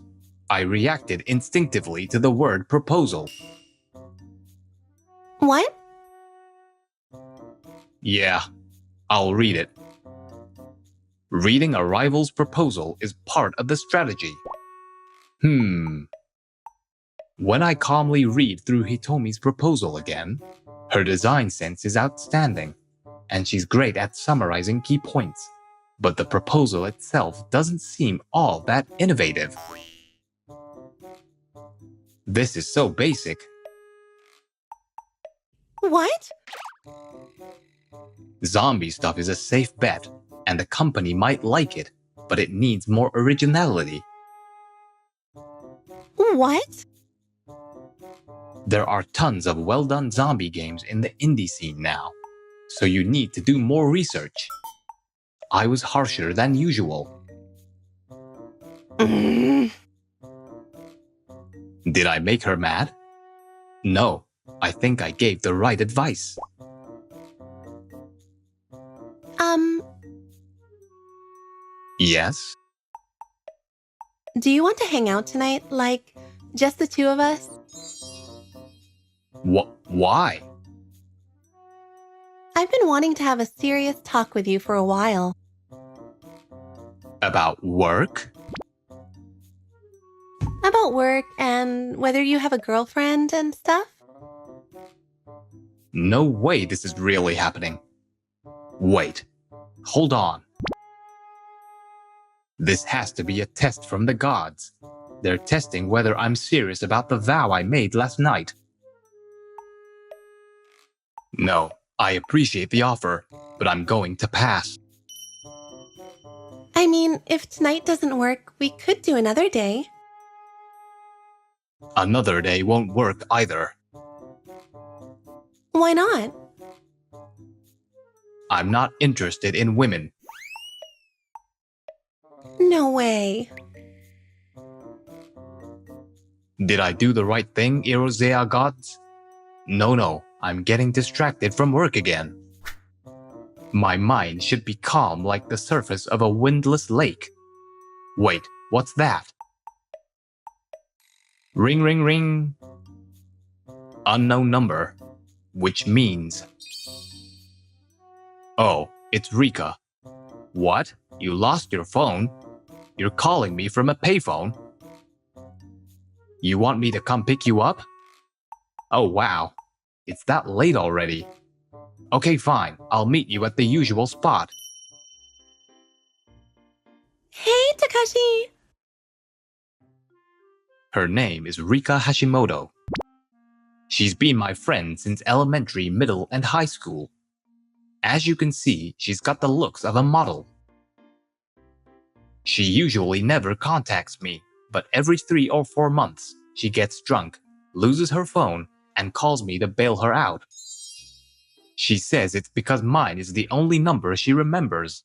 A: I reacted instinctively to the word proposal.
B: What?
A: Yeah, I'll read it. Reading a rival's proposal is part of the strategy. When I calmly read through Hitomi's proposal again, her design sense is outstanding, and she's great at summarizing key points. But the proposal itself doesn't seem all that innovative. This is so basic.
B: What?
A: Zombie stuff is a safe bet, and the company might like it, but it needs more originality.
B: What?
A: There are tons of well-done zombie games in the indie scene now, so you need to do more research. I was harsher than usual. Did I make her mad? No, I think I gave the right advice. Yes?
B: Do you want to hang out tonight, like, just the two of us?
A: Why?
B: I've been wanting to have a serious talk with you for a while.
A: About work?
B: About work and whether you have a girlfriend and stuff?
A: No way this is really happening. Wait, hold on. This has to be a test from the gods. They're testing whether I'm serious about the vow I made last night. No, I appreciate the offer, but I'm going to pass.
B: I mean, if tonight doesn't work, we could do another day.
A: Another day won't work either.
B: Why not?
A: I'm not interested in women.
B: No way.
A: Did I do the right thing, Eorzea gods? No, I'm getting distracted from work again. My mind should be calm like the surface of a windless lake. Wait, what's that? Ring, ring, ring. Unknown number, which means... Oh, it's Rika. What? You lost your phone? You're calling me from a payphone? You want me to come pick you up? Oh wow, it's that late already. Okay, fine, I'll meet you at the usual spot.
B: Hey, Takashi!
A: Her name is Rika Hashimoto. She's been my friend since elementary, middle, and high school. As you can see, she's got the looks of a model. She usually never contacts me, but every 3 or 4 months, she gets drunk, loses her phone, and calls me to bail her out. She says it's because mine is the only number she remembers.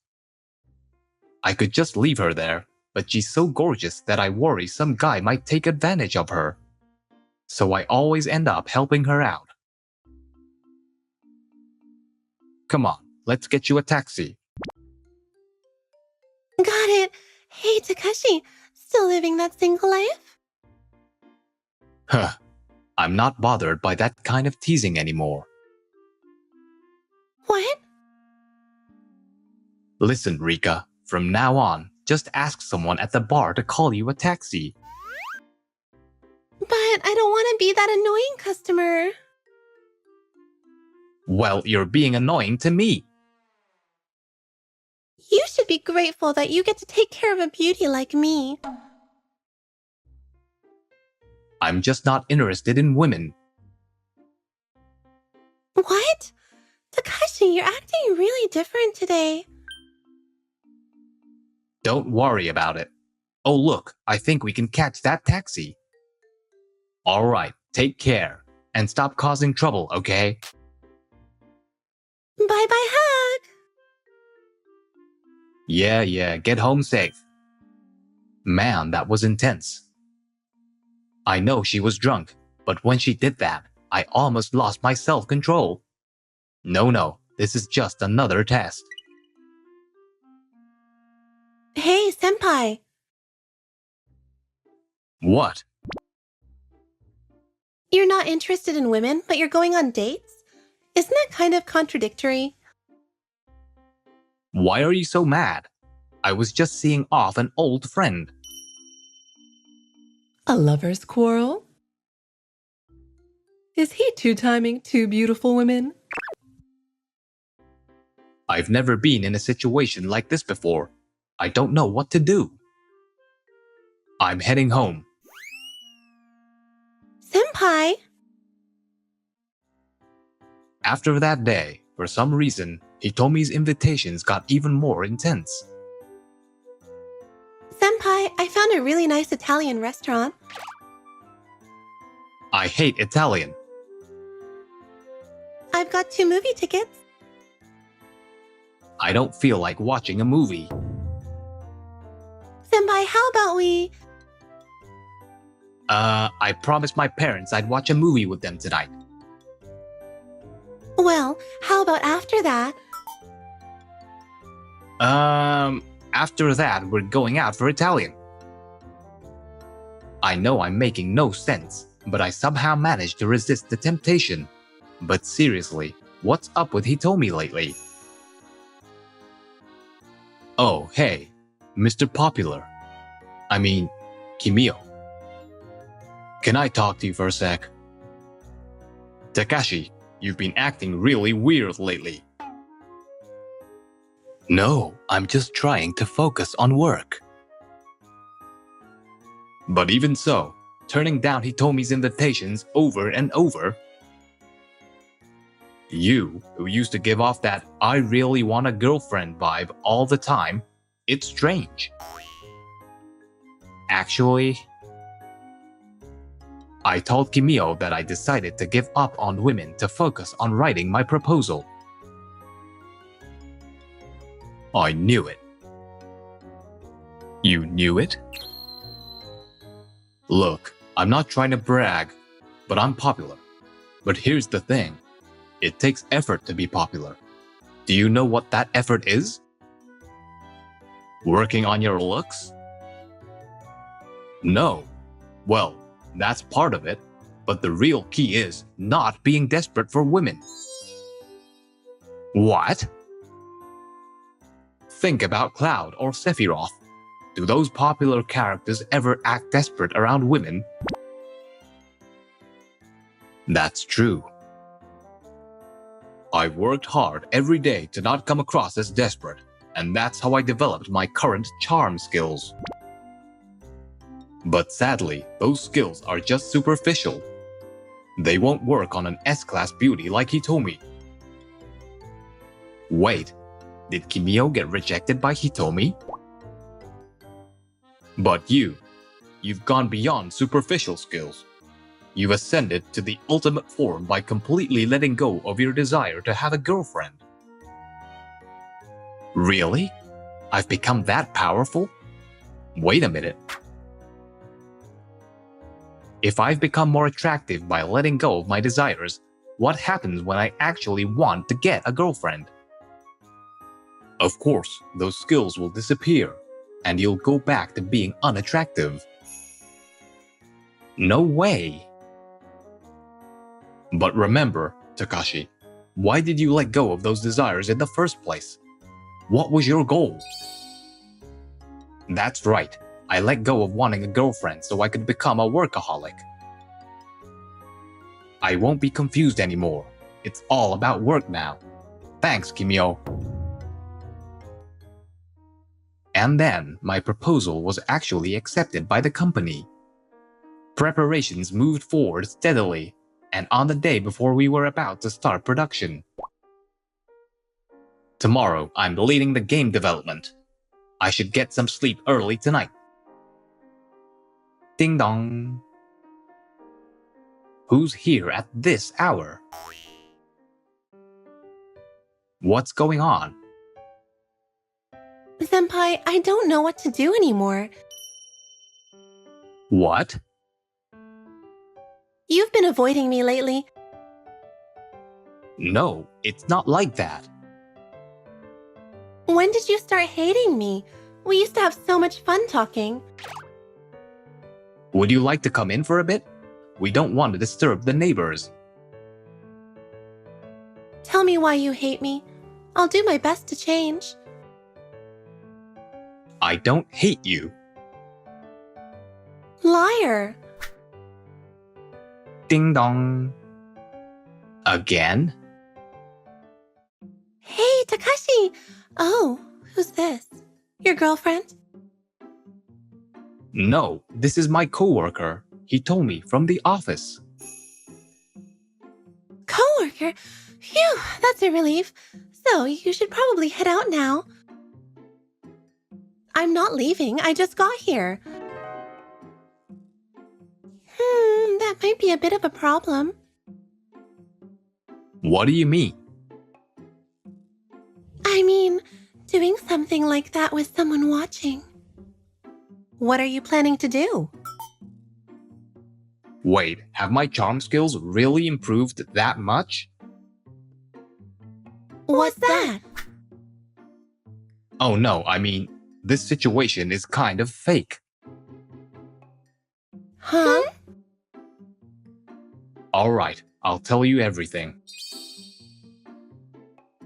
A: I could just leave her there, but she's so gorgeous that I worry some guy might take advantage of her. So I always end up helping her out. Come on, let's get you a taxi.
B: Got it. Hey, Takashi, still living that single life?
A: Huh. I'm not bothered by that kind of teasing anymore.
B: What?
A: Listen, Rika, from now on, just ask someone at the bar to call you a taxi.
B: But I don't want to be that annoying customer.
A: Well, you're being annoying to me.
B: You should be grateful that you get to take care of a beauty like me.
A: I'm just not interested in women.
B: What? Takashi, you're acting really different today.
A: Don't worry about it. Oh, look, I think we can catch that taxi. All right, take care. And stop causing trouble, okay?
B: Bye-bye hug.
A: Yeah, get home safe. Man, that was intense. I know she was drunk, but when she did that, I almost lost my self-control. No, this is just another test.
B: Hey, senpai.
A: What?
B: You're not interested in women, but you're going on dates? Isn't that kind of contradictory?
A: Why are you so mad? I was just seeing off an old friend.
D: A lover's quarrel? Is he two-timing two beautiful women?
A: I've never been in a situation like this before. I don't know what to do. I'm heading home.
B: Senpai!
A: After that day, for some reason, Hitomi's invitations got even more intense.
B: Senpai, I found a really nice Italian restaurant.
A: I hate Italian.
B: I've got 2 movie tickets.
A: I don't feel like watching a movie.
B: Senpai, how about we...
A: I promised my parents I'd watch a movie with them tonight.
B: Well, how about after that?
A: After that, we're going out for Italian. I know I'm making no sense, but I somehow managed to resist the temptation. But seriously, what's up with Hitomi lately? Oh, hey, Mr. Popular. I mean, Kimio. Can I talk to you for a sec? Takashi, you've been acting really weird lately. No, I'm just trying to focus on work. But even so, turning down Hitomi's invitations over and over. You, who used to give off that I really want a girlfriend vibe all the time, it's strange. Actually, I told Kimio that I decided to give up on women to focus on writing my proposal. I knew it. You knew it? Look, I'm not trying to brag, but I'm popular. But here's the thing. It takes effort to be popular. Do you know what that effort is? Working on your looks? No. Well, that's part of it, but the real key is not being desperate for women. What? Think about Cloud or Sephiroth. Do those popular characters ever act desperate around women? That's true. I've worked hard every day to not come across as desperate, and that's how I developed my current charm skills. But sadly, those skills are just superficial. They won't work on an S-class beauty like Hitomi. Wait, did Kimio get rejected by Hitomi? But you've gone beyond superficial skills. You've ascended to the ultimate form by completely letting go of your desire to have a girlfriend. Really? I've become that powerful? Wait a minute. If I've become more attractive by letting go of my desires, what happens when I actually want to get a girlfriend? Of course, those skills will disappear, and you'll go back to being unattractive. No way. But remember, Takashi, why did you let go of those desires in the first place? What was your goal? That's right. I let go of wanting a girlfriend so I could become a workaholic. I won't be confused anymore. It's all about work now. Thanks, Kimio. And then my proposal was actually accepted by the company. Preparations moved forward steadily, and on the day before we were about to start production. Tomorrow, I'm leading the game development. I should get some sleep early tonight. Ding dong. Who's here at this hour? What's going on?
B: Senpai, I don't know what to do anymore.
A: What?
B: You've been avoiding me lately.
A: No, it's not like that.
B: When did you start hating me? We used to have so much fun talking.
A: Would you like to come in for a bit? We don't want to disturb the neighbors.
B: Tell me why you hate me. I'll do my best to change.
A: I don't hate you.
B: Liar.
A: Ding dong. Again?
B: Hey, Takashi! Oh, who's this? Your girlfriend?
A: No, this is my coworker. He told me from the office.
B: Coworker? Phew, that's a relief. So, you should probably head out now. I'm not leaving, I just got here. That might be a bit of a problem.
A: What do you mean?
B: I mean, doing something like that with someone watching. What are you planning to do?
A: Wait, have my charm skills really improved that much?
B: What's that?
A: Oh no, I mean, this situation is kind of fake.
B: Huh?
A: Alright, I'll tell you everything.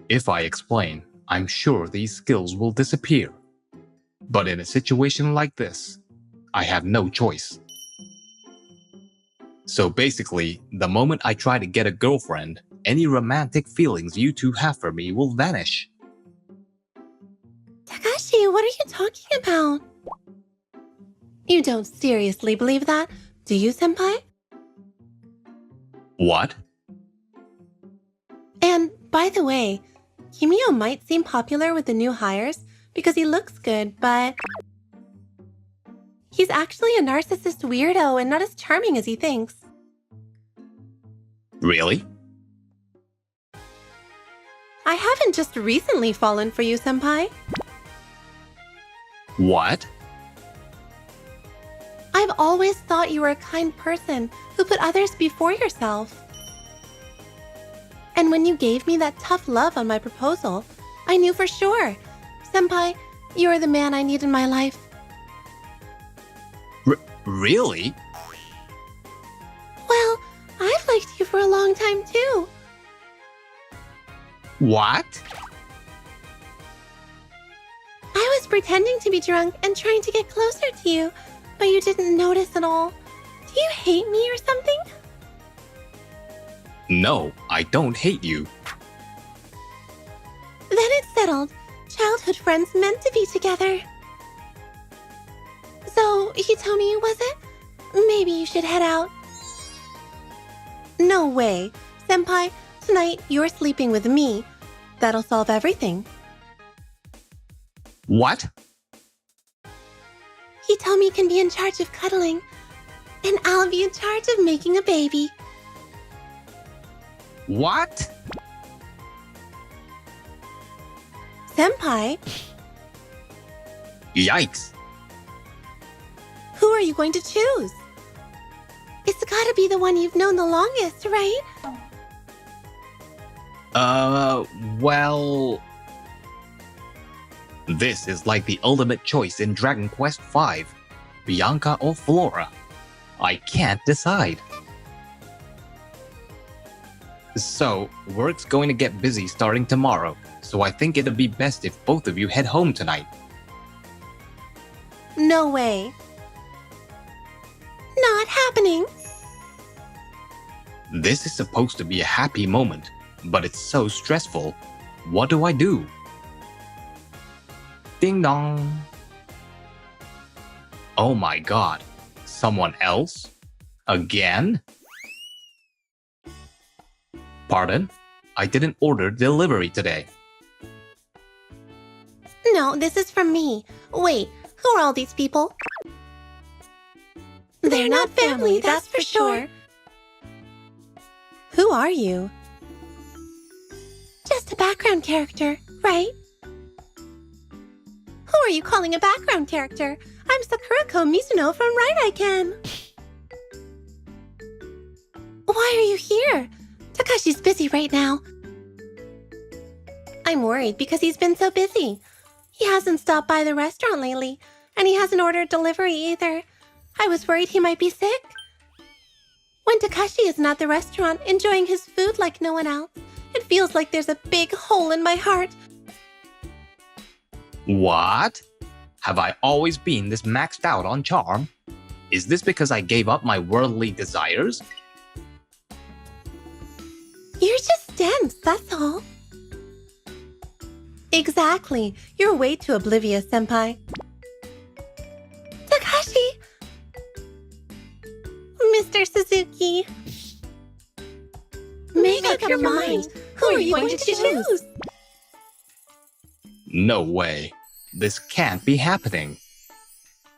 A: If I explain, I'm sure these skills will disappear. But in a situation like this, I have no choice. So basically, the moment I try to get a girlfriend, any romantic feelings you two have for me will vanish.
B: Takashi, what are you talking about? You don't seriously believe that, do you, senpai?
A: What?
B: And by the way, Kimio might seem popular with the new hires because he looks good, but he's actually a narcissist weirdo and not as charming as he thinks.
A: Really?
B: I haven't just recently fallen for you, senpai.
A: What?
B: I've always thought you were a kind person who put others before yourself. And when you gave me that tough love on my proposal, I knew for sure. Senpai, you're the man I need in my life.
A: Really?
B: Well, I've liked you for a long time too.
A: What?
B: I was pretending to be drunk and trying to get closer to you, but you didn't notice at all. Do you hate me or something?
A: No, I don't hate you.
B: Then it's settled. Childhood friends meant to be together. So, Hitomi, was it? Maybe you should head out. No way. Senpai, tonight you're sleeping with me. That'll solve everything.
A: What?
B: Hitomi can be in charge of cuddling, and I'll be in charge of making a baby.
A: What?
B: Senpai,
A: Yikes.
B: are you going to choose? It's gotta be the one you've known the longest, right?
A: Well... This is like the ultimate choice in Dragon Quest V. Bianca or Flora. I can't decide. So, work's going to get busy starting tomorrow, so I think it'd be best if both of you head home tonight.
B: No way. Not happening.
A: This is supposed to be a happy moment, but it's so stressful. What do I do? Ding dong. Oh my god. Someone else? Again? Pardon? I didn't order delivery today.
B: No, this is from me. Wait, who are all these people? They're not family, that's for sure. Who are you? Just a background character, right? Who are you calling a background character? I'm Sakurako Mizuno from Right I Can. Why are you here? Takashi's busy right now. I'm worried because he's been so busy. He hasn't stopped by the restaurant lately, and he hasn't ordered delivery either. I was worried he might be sick. When Takashi isn't at the restaurant enjoying his food like no one else, it feels like there's a big hole in my heart.
A: What? Have I always been this maxed out on charm? Is this because I gave up my worldly desires?
B: You're just dense, that's all. Exactly. You're way too oblivious, Senpai. Takashi! Mr. Suzuki! Make up your mind. Who are you going to choose?
A: No way. This can't be happening.